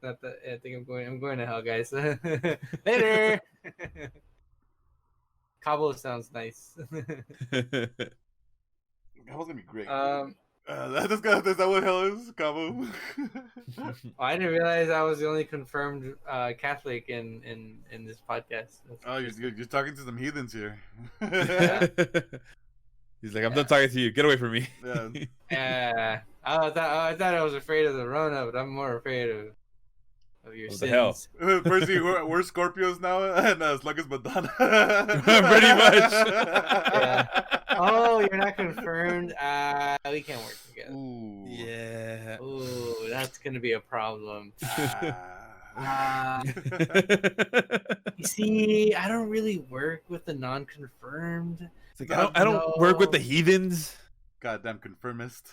I think I'm going to hell, guys. Later. Cabo sounds nice. That was gonna be great. Is that what hell is, Cabo? I didn't realize I was the only confirmed Catholic in this podcast. You're talking to some heathens here. He's like, I'm done talking to you. Get away from me. Yeah. I thought I was afraid of the Rona, but I'm more afraid of your sins. Hell. Percy, we're Scorpios now, and Slug is Madonna. Pretty much. Yeah. Oh, you're not confirmed. We can't work together. Ooh. Yeah. Ooh, that's gonna be a problem. You see, I don't really work with the non-confirmed. It's like, I don't work with the heathens. Goddamn confirmist.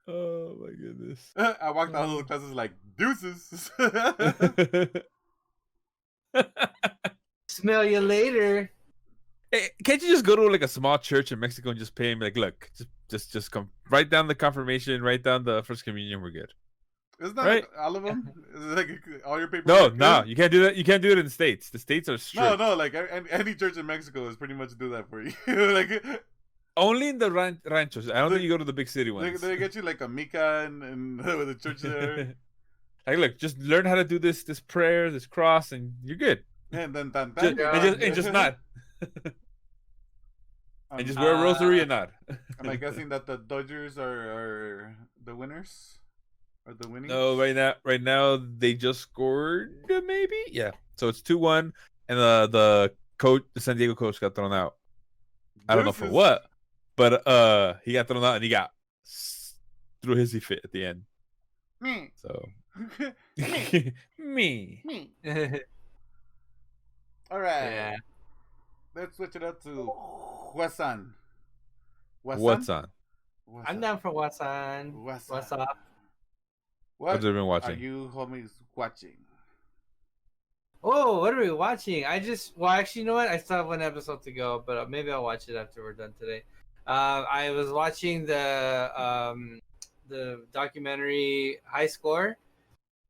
Oh my goodness. I walked out of those classes like deuces. Smell you later. Hey, can't you just go to like a small church in Mexico and just pay him like, look, just come write down the confirmation, write down the first communion, we're good. Isn't that like all of them? Is it like all your papers? No, you can't do that. You can't do it in the States. The States are strict. No, like any church in Mexico is pretty much do that for you. Like only in the ranchos. I don't think you go to the big city ones. They get you like a mica and with a church there. Like, look, just learn how to do this prayer, this cross, and you're good. And then just not. And just wear a rosary and not. Am I guessing that the Dodgers are the winners? Are the winning? No, right now they just scored, maybe. Yeah, so it's 2-1, and the coach, the San Diego coach, got thrown out. I don't know for what, but he got thrown out and he got threw his fit at the end. Me. So me. All right. Yeah. Let's switch it up to Wasan. What's on? I'm down for Wasan. What's up? What have you been watching? Are you homies watching? Oh, what are we watching? Actually, you know what? I still have one episode to go, but maybe I'll watch it after we're done today. I was watching the documentary High Score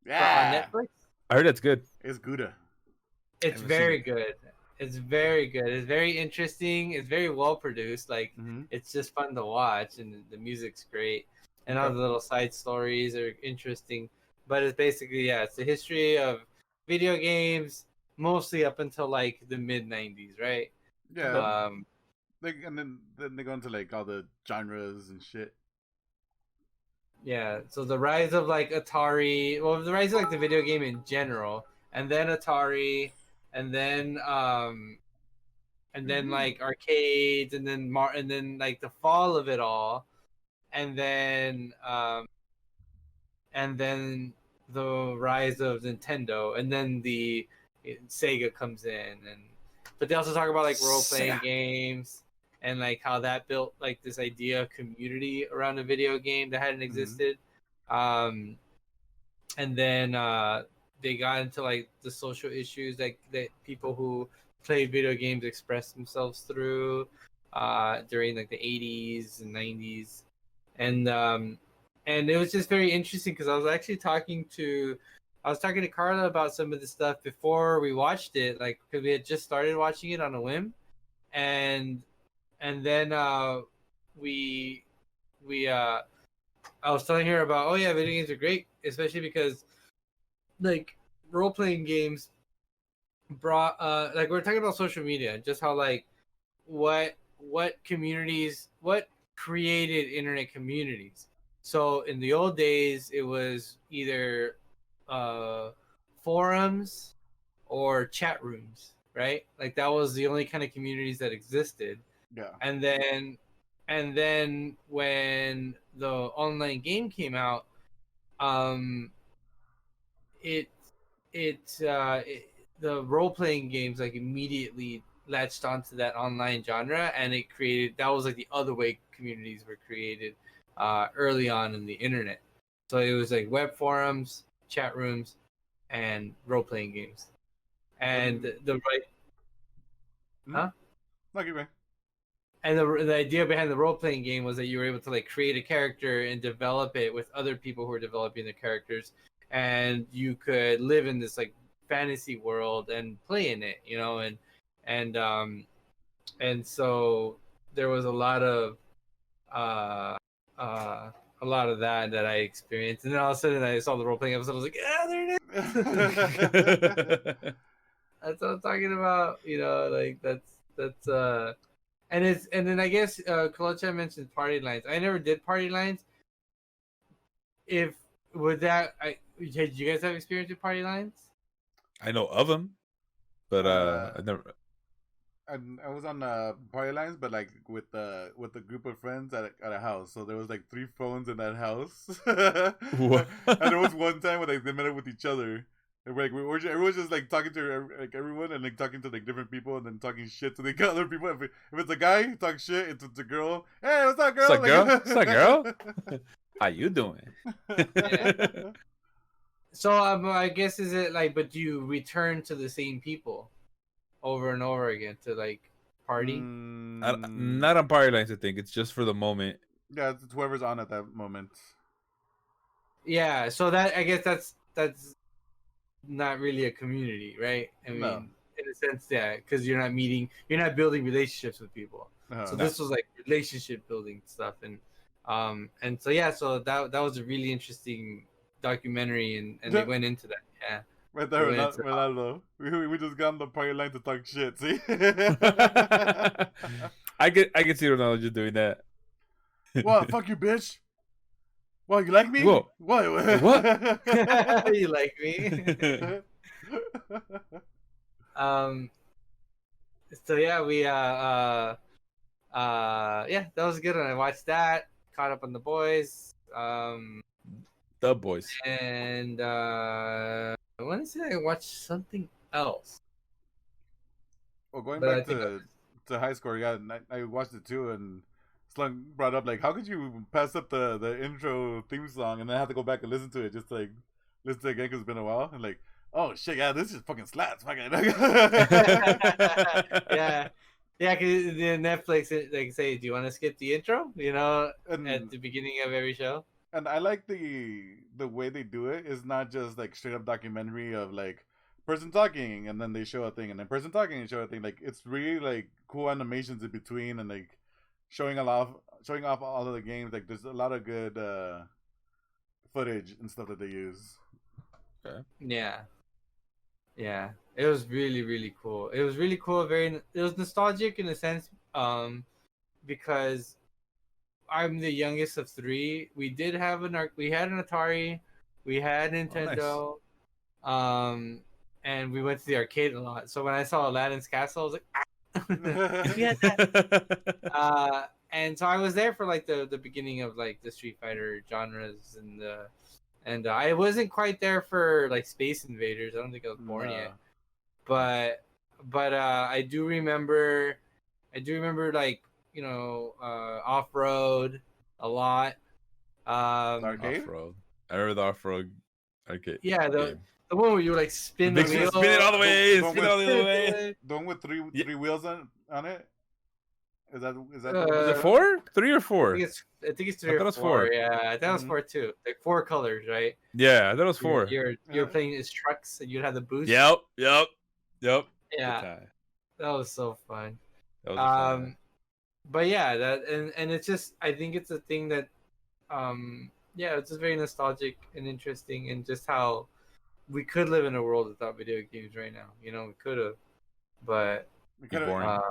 on Netflix. I heard that's good. It's Gutta. It's very good. It's very good. It's very interesting. It's very well produced. Like it's just fun to watch, and the music's great, and all the little side stories are interesting. But it's basically it's the history of video games, mostly up until like the mid '90s, right? Yeah. And then they go into like all the genres and shit. Yeah. So the rise of like Atari, the rise of like the video game in general, and then Atari, and then like arcades, and then like the fall of it all, and then the rise of Nintendo, and then the Sega comes in, but they also talk about like role playing games and like how that built like this idea of community around a video game that hadn't existed, and then they got into like the social issues that people who play video games express themselves through during like the 80s and 90s. And it was just very interesting because I was actually talking to Carla about some of the stuff before we watched it, like because we had just started watching it on a whim, and then we I was telling her about, oh yeah, video games are great, especially because like role playing games brought like we're talking about social media, just how like what communities, what created internet communities. So in the old days, it was either forums or chat rooms, right? Like that was the only kind of communities that existed. Yeah. And then when the online game came out, it the role playing games like immediately latched onto that online genre, and it created, that was like the other way communities were created early on in the internet. So it was like web forums, chat rooms, and role playing games. And the right, huh? Not good, man. And the idea behind the role playing game was that you were able to like create a character and develop it with other people who were developing the characters, and you could live in this like fantasy world and play in it, you know, and so there was a lot of that I experienced, and then all of a sudden I saw the role playing episode. I was like, ah, there it is. That's what I'm talking about, you know, like that's and then I guess Kolocha mentioned party lines. I never did party lines. If with that, did you guys have experience with party lines? I know of them, but I never. I was on party lines, but like with a group of friends at a house. So there was like 3 phones in that house. What? And there was one time when they met up with each other. And everyone's just like talking to like everyone and like talking to like different people and then talking shit to the other people. If it's a guy, talk shit. If it's a girl, hey, what's up, girl? What's up, girl? What's up, girl? How you doing? Yeah. So I guess is it like, but do you return to the same people over and over again to like party? Not on party lines. I think it's just for the moment. Yeah, it's whoever's on at that moment. Yeah, so that, I guess that's not really a community, right? I mean, No. in a sense, yeah, because you're not building relationships with people. So this was like relationship building stuff, and so yeah, so that was a really interesting documentary, and they went into that. Yeah. Right there, Ronaldo. We just got on the party line to talk shit. See, I can see Ronaldo just doing that. What? Fuck you, bitch. What? You like me? Whoa. What? You like me? So yeah, we yeah, that was a good one. I watched that, caught up on The Boys. The Boys. And I want to say I watched something else. Well, going back to high score, yeah, I watched it too, and Slung brought up like, how could you pass up the intro theme song and then have to go back and listen to it, just to, like, listen to it again because it's been a while, and like, oh shit, yeah, this is fucking slaps, fucking. Yeah, because the Netflix, like, say, do you want to skip the intro? You know, And at the beginning of every show. And I like the way they do it. It's not just like straight up documentary of like person talking and then they show a thing and then person talking and show a thing. Like it's really like cool animations in between and like showing off all of the games. Like there's a lot of good footage and stuff that they use. Okay. Yeah. It was really, really cool. It was really cool. It was nostalgic in a sense, because I'm the youngest of 3. We did have we had an Atari, we had Nintendo, and we went to the arcade a lot. So when I saw Aladdin's Castle, I was like, ah! We had that. And so I was there for like the beginning of like the Street Fighter genres, and I wasn't quite there for like Space Invaders. I don't think I was born yet, but I do remember like, you know, Off-Road a lot. Arcade? Off-Road. I remember the Off-Road Okay. Yeah, the game. the one where you like spin the Big wheel. spin it all the way. Don't Spin it all the other way. The one with three wheels on it. Is that Was it 4? 3 or 4? I think it's 3 I or thought it was 4. 4. Yeah, I thought it was 4 too. Like 4 colors, right? Yeah, I thought it was 4. You're playing as trucks, and you'd have the boost. Yep. Yeah, Good time. that was so fun. That was a fun night. But yeah, that and it's just I think it's a thing that, yeah, it's just very nostalgic and interesting, and just how we could live in a world without video games right now. You know, we could have, but we could boring. have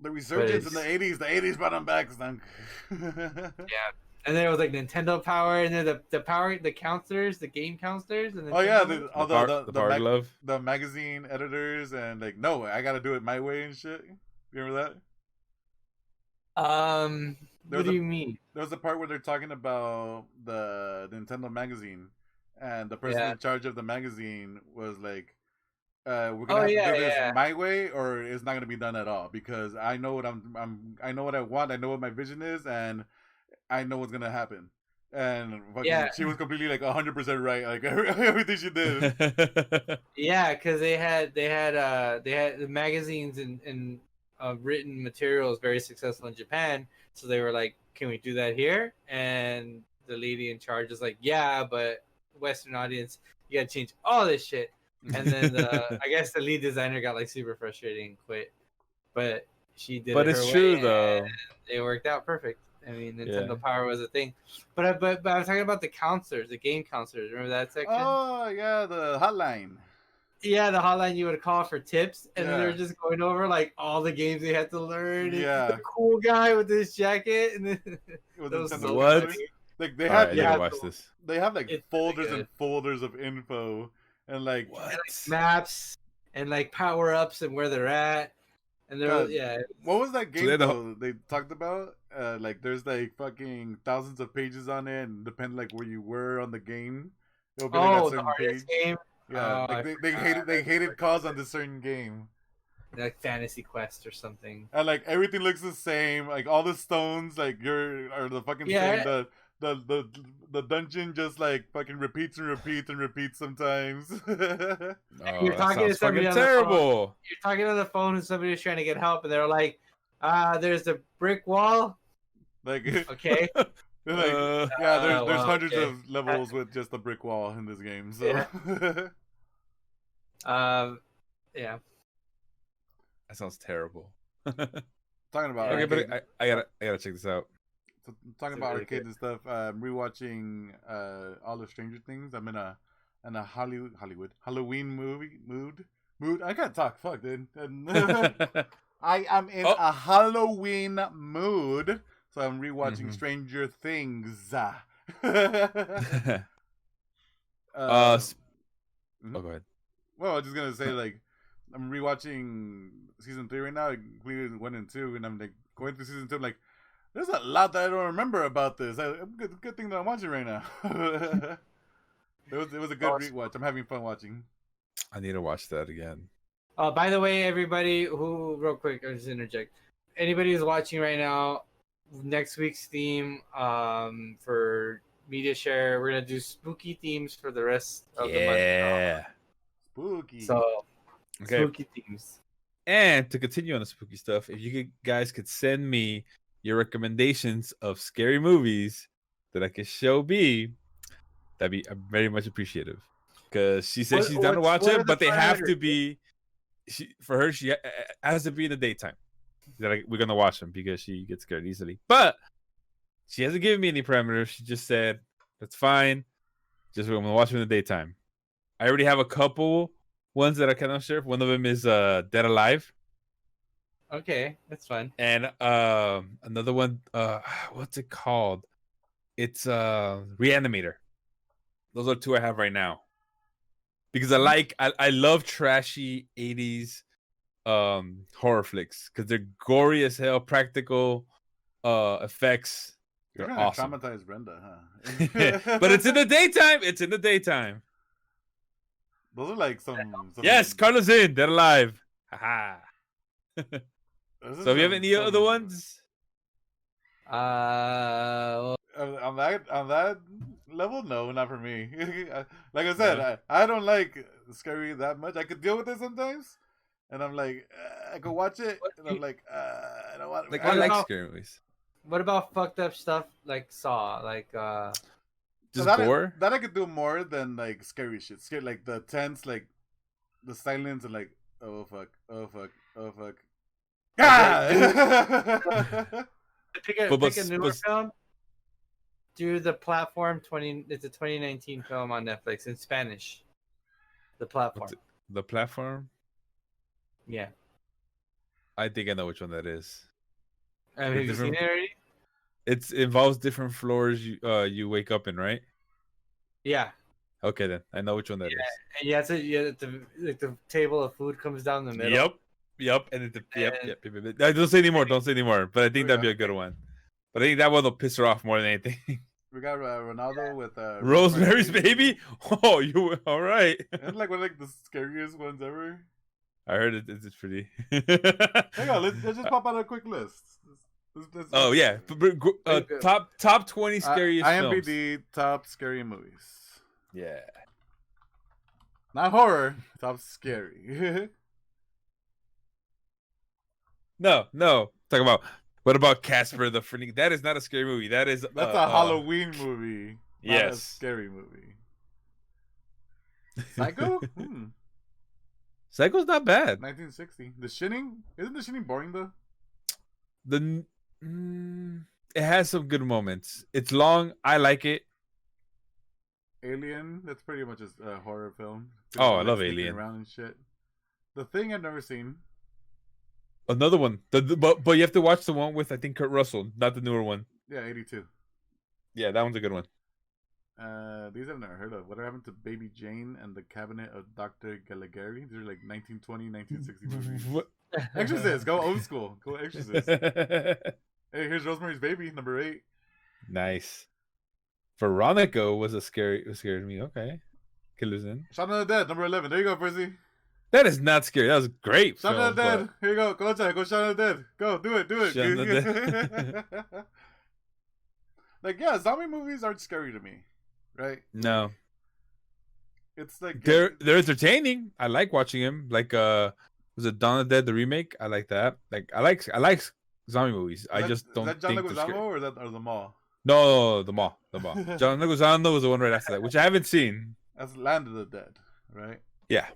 the resurgence in the 80s. The 80s brought them back, son. yeah. And then it was like Nintendo Power, and then the counselors, the game counselors, and oh yeah, the power glove, the magazine editors, and like, no, I gotta do it my way and shit. You remember that? What do you mean? There was a part where they're talking about the Nintendo magazine, and the person in charge of the magazine was like, "We're gonna have to do this my way, or it's not gonna be done at all, because I know what I know what I want, I know what my vision is, and I know what's gonna happen." And she was completely like 100% right, like everything she did. Yeah, because they had the magazines and written materials very successful in Japan, so they were like, "Can we do that here?" And the lady in charge is like, "Yeah, but Western audience, you gotta change all this shit." And then I guess the lead designer got like super frustrated and quit, but she did. But it's true though. It worked out perfect. I mean, Nintendo Power was a thing, but I'm talking about the counselors, the game counselors. Remember that section? Oh yeah, the hotline. Yeah, the hotline you would call for tips, and then they're just going over like all the games they had to learn. Yeah, the cool guy with his jacket, and then what? Like they had, I need to watch this. They have like folders and folders of info, and like, and, like maps and like power ups and where they're at, and they're What was that game though they talked about? Like there's like fucking thousands of pages on it, and depending like where you were on the game, it'll be like a certain the hardest game. Yeah, like they hated calls on this certain game. Like Fantasy Quest or something. And like everything looks the same. Like all the stones, like are the fucking same. The dungeon just like fucking repeats and repeats and repeats sometimes. You're talking to somebody on terrible. You're talking on the phone and somebody's trying to get help, and they're like, "There's a brick wall." Like okay. Like, there's hundreds of levels with just a brick wall in this game. So yeah. That sounds terrible. Talking about but I gotta check this out. So, talking about arcades and stuff. I'm rewatching all the Stranger Things. I'm in a Halloween mood. I can't talk. Fuck, dude. I am in a Halloween mood. So I'm rewatching Stranger Things. Go ahead. Well, I was just gonna say, like, I'm rewatching season 3 right now. I completed 1 and 2, and I'm like going through season 2. I'm like, there's a lot that I don't remember about this. Good thing that I'm watching right now. It was a good rewatch. I'm having fun watching. I need to watch that again. By the way, everybody real quick, I'll just interject. Anybody who's watching right now, next week's theme for media share, we're gonna do spooky themes for the rest of the month. Yeah, spooky. So spooky themes. And to continue on the spooky stuff, if you guys could send me your recommendations of scary movies that I could show B, that'd be very much appreciative. Because she says she's down to watch it, but they have to be. She has to be in the daytime. We're gonna watch them because she gets scared easily. But she hasn't given me any parameters. She just said that's fine. Just we're gonna watch them in the daytime. I already have a couple ones that I cannot share. One of them is Dead Alive. Okay, that's fun. And another one, what's it called? It's Reanimator. Those are 2 I have right now. Because I love trashy 80s horror flicks because they're gory as hell, practical effects. You're They're gonna awesome. traumatize Brenda, huh? But it's in the daytime. It's in the daytime. Those are like some Yes, Carlos in Dead Alive. Haha. So if you have any other ones? On that Level, no, not for me. Like I said, I don't like scary that much. I could deal with it sometimes, and I'm like, I could watch it, and I'm like, I don't want. Like I like scary movies. What about fucked up stuff like Saw, like just that gore? That I could do more than like scary shit. Scary, like the tense, like the silence, and like, oh fuck, oh fuck, oh fuck. Ah! pick a newer film. Do the Platform 20. It's a 2019 film on Netflix in Spanish. The Platform. The Platform. Yeah. I think I know which one that is. Have you seen it already? It involves different floors you wake up in, right? Yeah. Okay, then I know which one that is. And the table of food comes down the middle. Yep. And yep. Don't say anymore. Don't say anymore. But I think that'd be a good one. But I think that one will piss her off more than anything. We got Ronaldo with Rosemary's Baby. Oh, you all right? It's like one of the scariest ones ever. I heard it's pretty. Hang on, let's just pop out a quick list. Oh yeah, top 20 scariest IMDb films. Top scary movies. Yeah, not horror. Top scary. No. Talk about what about Casper the Friendly? That is not a scary movie. That's a Halloween movie. Not a scary movie. Psycho. Psycho's not bad. 1960. The Shining. Isn't The Shining boring though? It has some good moments. It's long. I like it. Alien. That's pretty much a horror film. I love Alien. Around and shit. The Thing I've never seen. Another one. But you have to watch the one with I think Kurt Russell, not the newer one. Yeah, 82. Yeah, that one's a good one. These I've never heard of. What happened to Baby Jane and the Cabinet of Dr. Caligari? These are like 1920, 1960 movies. What? Exorcist. Go old school. Go Exorcist. Hey, here's Rosemary's Baby, number 8. Nice. Veronica was scared to me. Okay. Killers in. Shaun of the Dead, number 11. There you go, Percy. That is not scary. That was great. Shaun of the Dead. Here you go. Go outside. Go Shaun of the Dead. Go. Do it. Shaun of the Dead. Like, yeah, zombie movies aren't scary to me. Right? No. It's like they're entertaining. I like watching them. Like was it Dawn of the Dead the remake? I like that. Like I like zombie movies. I just don't think they're scary. Is that John Leguizamo or the Mall? No, the Mall. John Leguizamo was the one right after that, which I haven't seen. That's Land of the Dead, right? Yeah.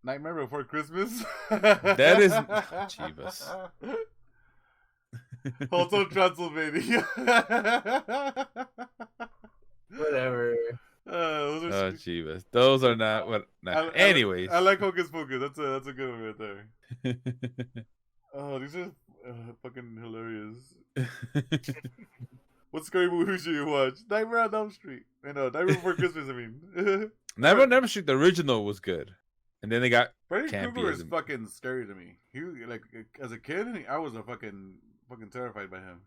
Nightmare Before Christmas. That is Jeebus. Hotel Transylvania. Whatever. Jeebus. Those are not what. Anyways, I like Hocus Pocus. That's a good one right there. Oh, these are fucking hilarious. What scary movie should you watch? Nightmare on Elm Street. Nightmare Before Christmas. I mean, Nightmare on Elm Street. The original was good, and then they got Freddy Krueger is fucking scary to me. He like as a kid, I was fucking terrified by him.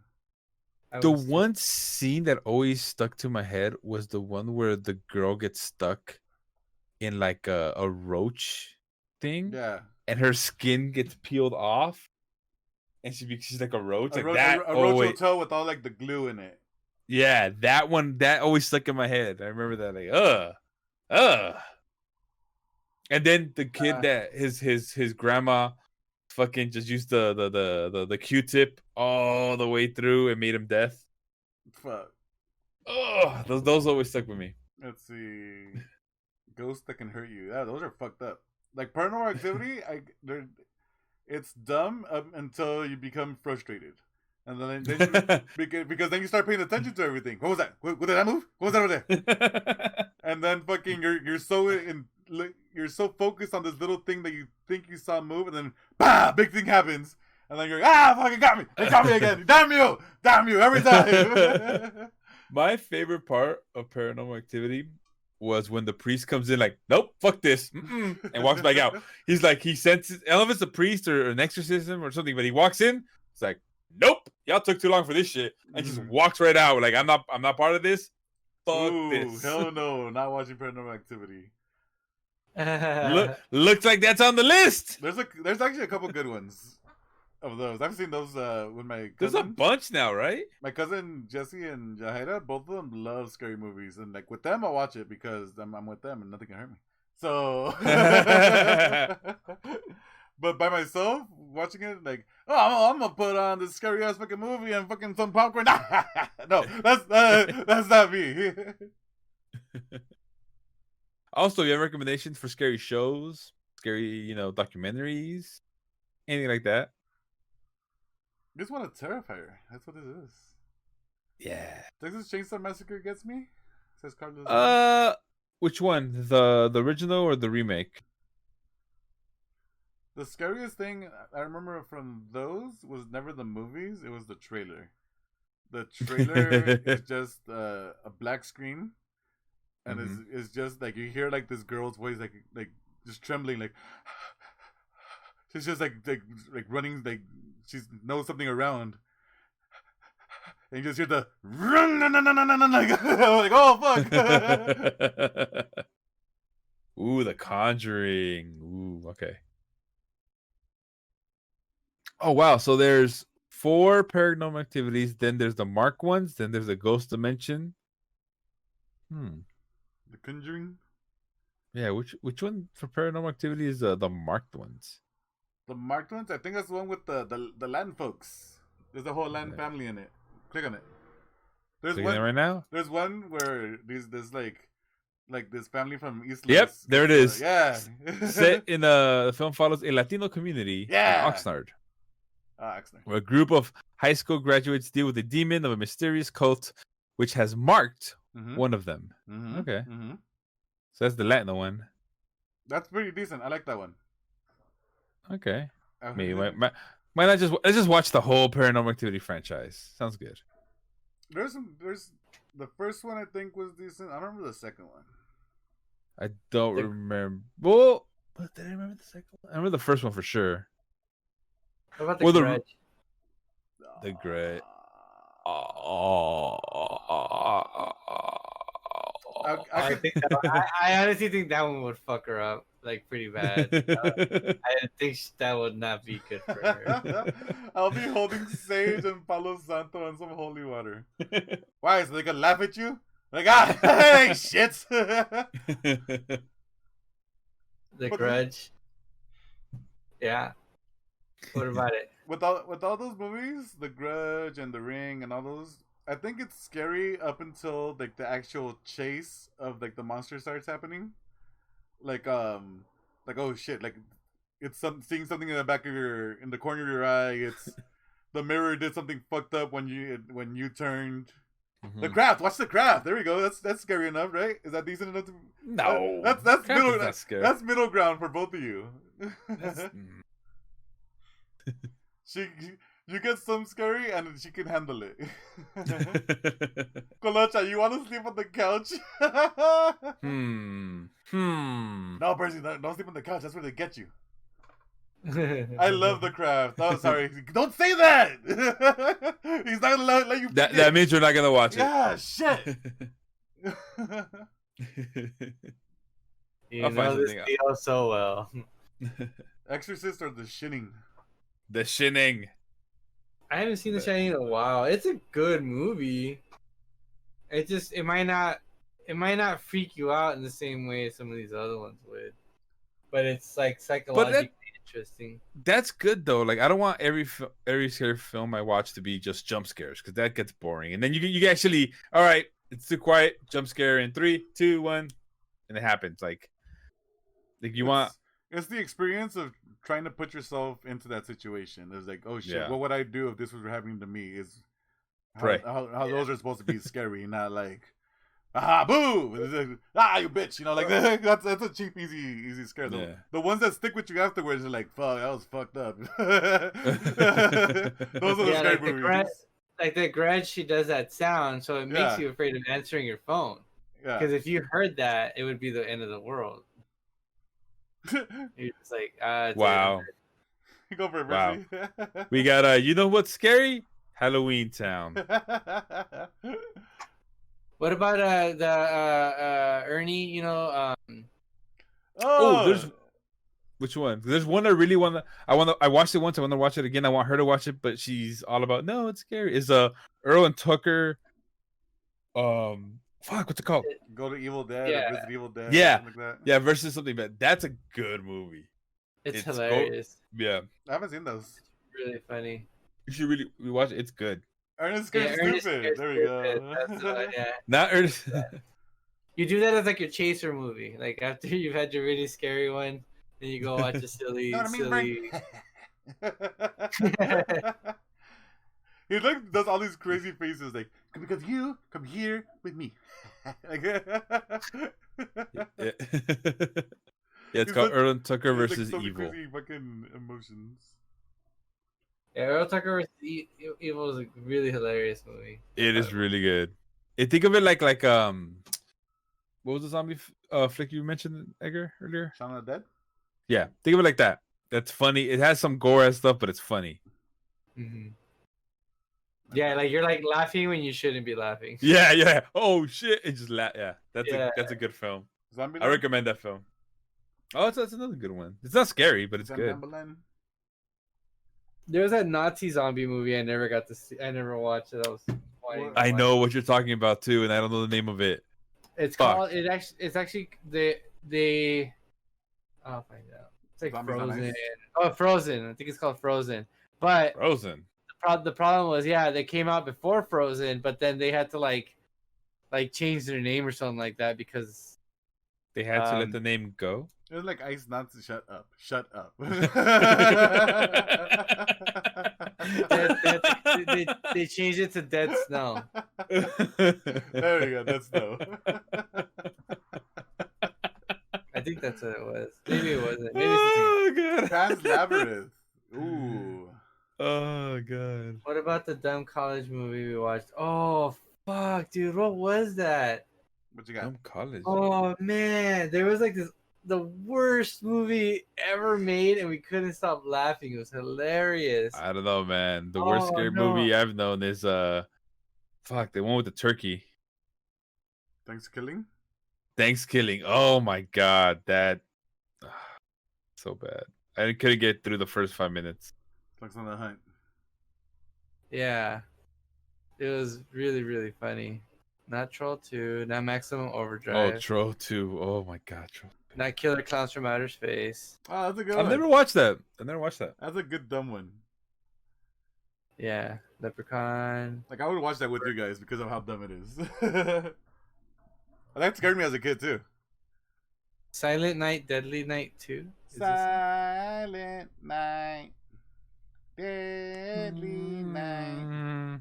The one scene that always stuck to my head was the one where the girl gets stuck in like a roach thing. Yeah. And her skin gets peeled off. And she's like a roach. A roach hotel with all like the glue in it. Yeah, that one that always stuck in my head. I remember that like And then the kid that his grandma fucking just used the Q-tip all the way through and made him deaf. Fuck. Oh, those always stuck with me. Let's see. Ghosts that can hurt you. Yeah, those are fucked up. Like Paranormal Activity, it's dumb up until you become frustrated, and then because then you start paying attention to everything. What was that? What did that move? What was that over there? And then fucking you're so focused on this little thing that you think you saw move, and then bah, big thing happens, and then you're like, fucking got me! They got me again! Damn you! Every time. My favorite part of Paranormal Activity was when the priest comes in like, nope, fuck this, and walks back out. He's like, he senses, I don't know if it's a priest or an exorcism or something, but he walks in, it's like, nope, y'all took too long for this shit, and just walks right out. Like, I'm not part of this. Fuck this. Hell no, not watching Paranormal Activity. Looks like that's on the list. There's actually a couple good ones. of those. I've seen those with my There's a cousin. bunch now, right? My cousin Jesse and Jahida, both of them love scary movies, and like with them, I'll watch it because I'm with them and nothing can hurt me. So, but by myself watching it, like, oh, I'm gonna put on this scary ass fucking movie and fucking some popcorn. No, that's not me. Also, you have recommendations for scary shows, scary, documentaries, anything like that? Just want a Terrifier. That's what it is. Yeah. Texas Chainsaw Massacre gets me. Says Carlos. Which one? The original or the remake? The scariest thing I remember from those was never the movies. It was the trailer. The trailer is just a black screen, and it's just like you hear like this girl's voice like just trembling, like she's just like running, like she knows something around, and you just hear the run, like oh fuck. Ooh, The Conjuring. Ooh, okay. Oh wow, so there's 4 Paranormal Activities, then there's the marked ones, then there's the Ghost Dimension. The Conjuring. Yeah, which one for Paranormal Activity is the marked ones? The marked ones? I think that's the one with the Latin folks. There's a whole Latin family in it. Click on it. There's Clicking one it right now. There's one where there's like this family from East. Yep, there it is. Yeah. Set in the film follows a Latino community in Oxnard. Oxnard. Where a group of high school graduates deal with the demon of a mysterious cult which has marked one of them. Okay. So that's the Latino one. That's pretty decent. I like that one. Okay. Maybe might not let's just watch the whole Paranormal Activity franchise. Sounds good. There's the first one I think was decent. I remember the second one. I don't remember. Well, did I remember the second one? I remember the first one for sure. How about the Grudge? The Grudge. I honestly think that one would fuck her up like pretty bad. I think that would not be good for her. I'll be holding sage and Palo Santo and some holy water. Why? So they can laugh at you? Like hey shit. The Grudge. Yeah. What about it? With all those movies, The Grudge and The Ring and all those, I think it's scary up until like the actual chase of like the monster starts happening. Like oh shit, like it's seeing something in the back of in the corner of your eye. It's the mirror did something fucked up when you turned. The Craft, watch The Craft. There we go. That's scary enough, right? Is that decent enough? No, that's middle. That's middle ground for both of you. You get some scary and she can handle it. Colocha, you want to sleep on the couch? No, Percy, don't sleep on the couch. That's where they get you. I love The Craft. Oh, sorry. Don't say that. He's not gonna let you. That means you're not gonna watch it. Yeah, shit. You know this deal so well. Exorcist or The Shining? The Shining. I haven't seen The Shining in a while. It's a good movie. It might not freak you out in the same way as some of these other ones would. But it's like psychologically interesting. That's good though. Like I don't want every scary film I watch to be just jump scares because that gets boring. And then you can actually, all right, it's too quiet. Jump scare in 3, 2, 1, and it happens. Like you want. It's the experience of trying to put yourself into that situation. It's like, oh shit, what would I do if this was happening to me? Is how those are supposed to be scary, not like, aha, boo, like, you bitch, like that's a cheap, easy scare. The ones that stick with you afterwards are like, fuck, that was fucked up. Those are the scary movies. Like The Grudge, she does that sound, so it makes you afraid of answering your phone. Yeah. Because if you heard that, it would be the end of the world. You're just like, wow. Go for it, wow. We got you know what's scary? Halloween Town. What about the Ernie? Which one? There's one I really want to. I watched it once. I want to watch it again. I want her to watch it, but she's all about no, it's scary. Is Earl and Tucker? Fuck, what's it called? Go to Evil Dead. Yeah. Or Visit Evil Dead. Yeah, Like that. yeah. Versus something, but that's a good movie. It's hilarious. Yeah, I haven't seen those. Really funny. you should really watch it. It's good. Ernest Scared Stupid. Scared There we go. Stupid. That's yeah. Not Ernest. You do that as like your chaser movie. Like after you've had your really scary one, then you go watch a silly, Know what I mean, silly. He like does all these crazy faces like because you come here with me. Yeah, it's called Earl and Tucker versus so Evil. Crazy fucking emotions. Yeah, Earl Tucker vs. Evil is a really hilarious movie. It is really good. Think of it like what was the zombie flick you mentioned, Edgar, earlier? Shaun of the Dead? Yeah, think of it like that. That's funny. It has some gore and stuff, but it's funny. Mm-hmm. Yeah, like you're like laughing when you shouldn't be laughing. Yeah. Oh shit! It just Yeah, that's a good film. Zombie I recommend that film. Oh, that's another good one. It's not scary, but it's good. There was that Nazi zombie movie I never got to see. I never watched it. I know what you're talking about too, and I don't know the name of it. It's called. It's actually they. I'll find out. It's like Zombies Frozen. Nice. Oh, Frozen. I think it's called Frozen. But Frozen. the problem was, yeah, they came out before Frozen, but then they had to like change their name or something like that because they had to let the name go. It was like Ice Nazi. Shut up. Shut up. they changed it to Dead Snow. There we go. Dead Snow. I think that's what it was. Maybe it wasn't. Maybe Oh god. Pan's Labyrinth. Ooh. Oh god. What about the dumb college movie we watched? Oh fuck, dude, what was that? What you got? Dumb college. Oh man, there was like the worst movie ever made, and we couldn't stop laughing. It was hilarious. I don't know, man. The worst scary movie I've known is the one with the turkey. Thanksgiving. Thanksgiving. Oh my god, that so bad. I couldn't get through the first 5 minutes. Fox on the Hunt. Yeah, it was really really funny. Not Troll 2, not Maximum Overdrive. Oh, Troll 2. Oh my god, Troll. Not Killer Clowns from Outer Space. Oh, that's a good I've one. never watched that. That's a good dumb one. Yeah, Leprechaun. Like I would watch that with you guys because of how dumb it is. That scared me as a kid too. Silent Night, Deadly Night 2. Silent Night, Deadly Night.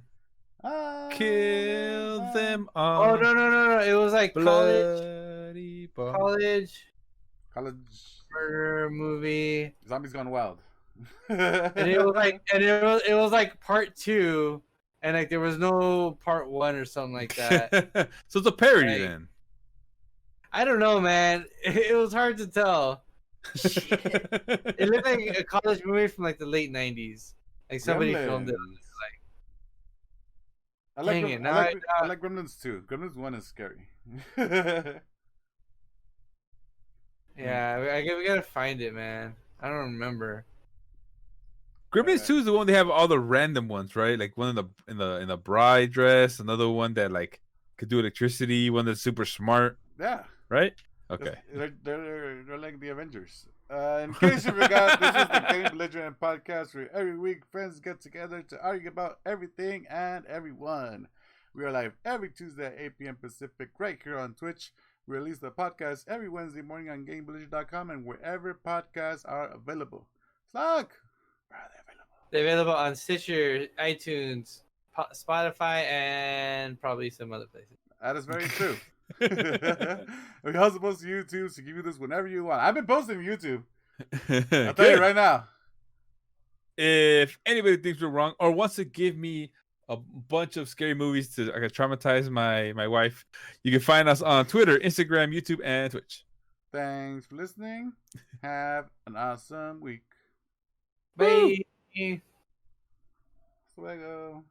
Kill them all. Oh no! It was like Bloody college College murder movie. Zombies Gone Wild. And it was like part 2, and like there was no part 1 or something like that. So it's a parody then. I don't know, man. It was hard to tell. It looked like a college movie from like the late 90s. Like somebody filmed it. I like, Dang it, I like Gremlins 2. Gremlins 1 is scary. Yeah, we gotta find it, man. I don't remember. Gremlins 2 is the one they have all the random ones, right? Like one in the bride dress, another one that like could do electricity, one that's super smart. Yeah. Right? Okay. They're like the Avengers. In case you forgot, this is the Game Belligerent podcast where every week friends get together to argue about everything and everyone. We are live every Tuesday at 8 p.m. Pacific right here on Twitch. We release the podcast every Wednesday morning on GameBelligerent.com and wherever podcasts are available. Slug! Where are they available? They're available on Stitcher, iTunes, Spotify, and probably some other places. That is very true. We also post to YouTube, so give you this whenever you want. I've been posting to YouTube. I'll tell you right now. If anybody thinks we're wrong or wants to give me a bunch of scary movies to traumatize my wife, you can find us on Twitter, Instagram, YouTube, and Twitch. Thanks for listening. Have an awesome week. Bye. Fuego.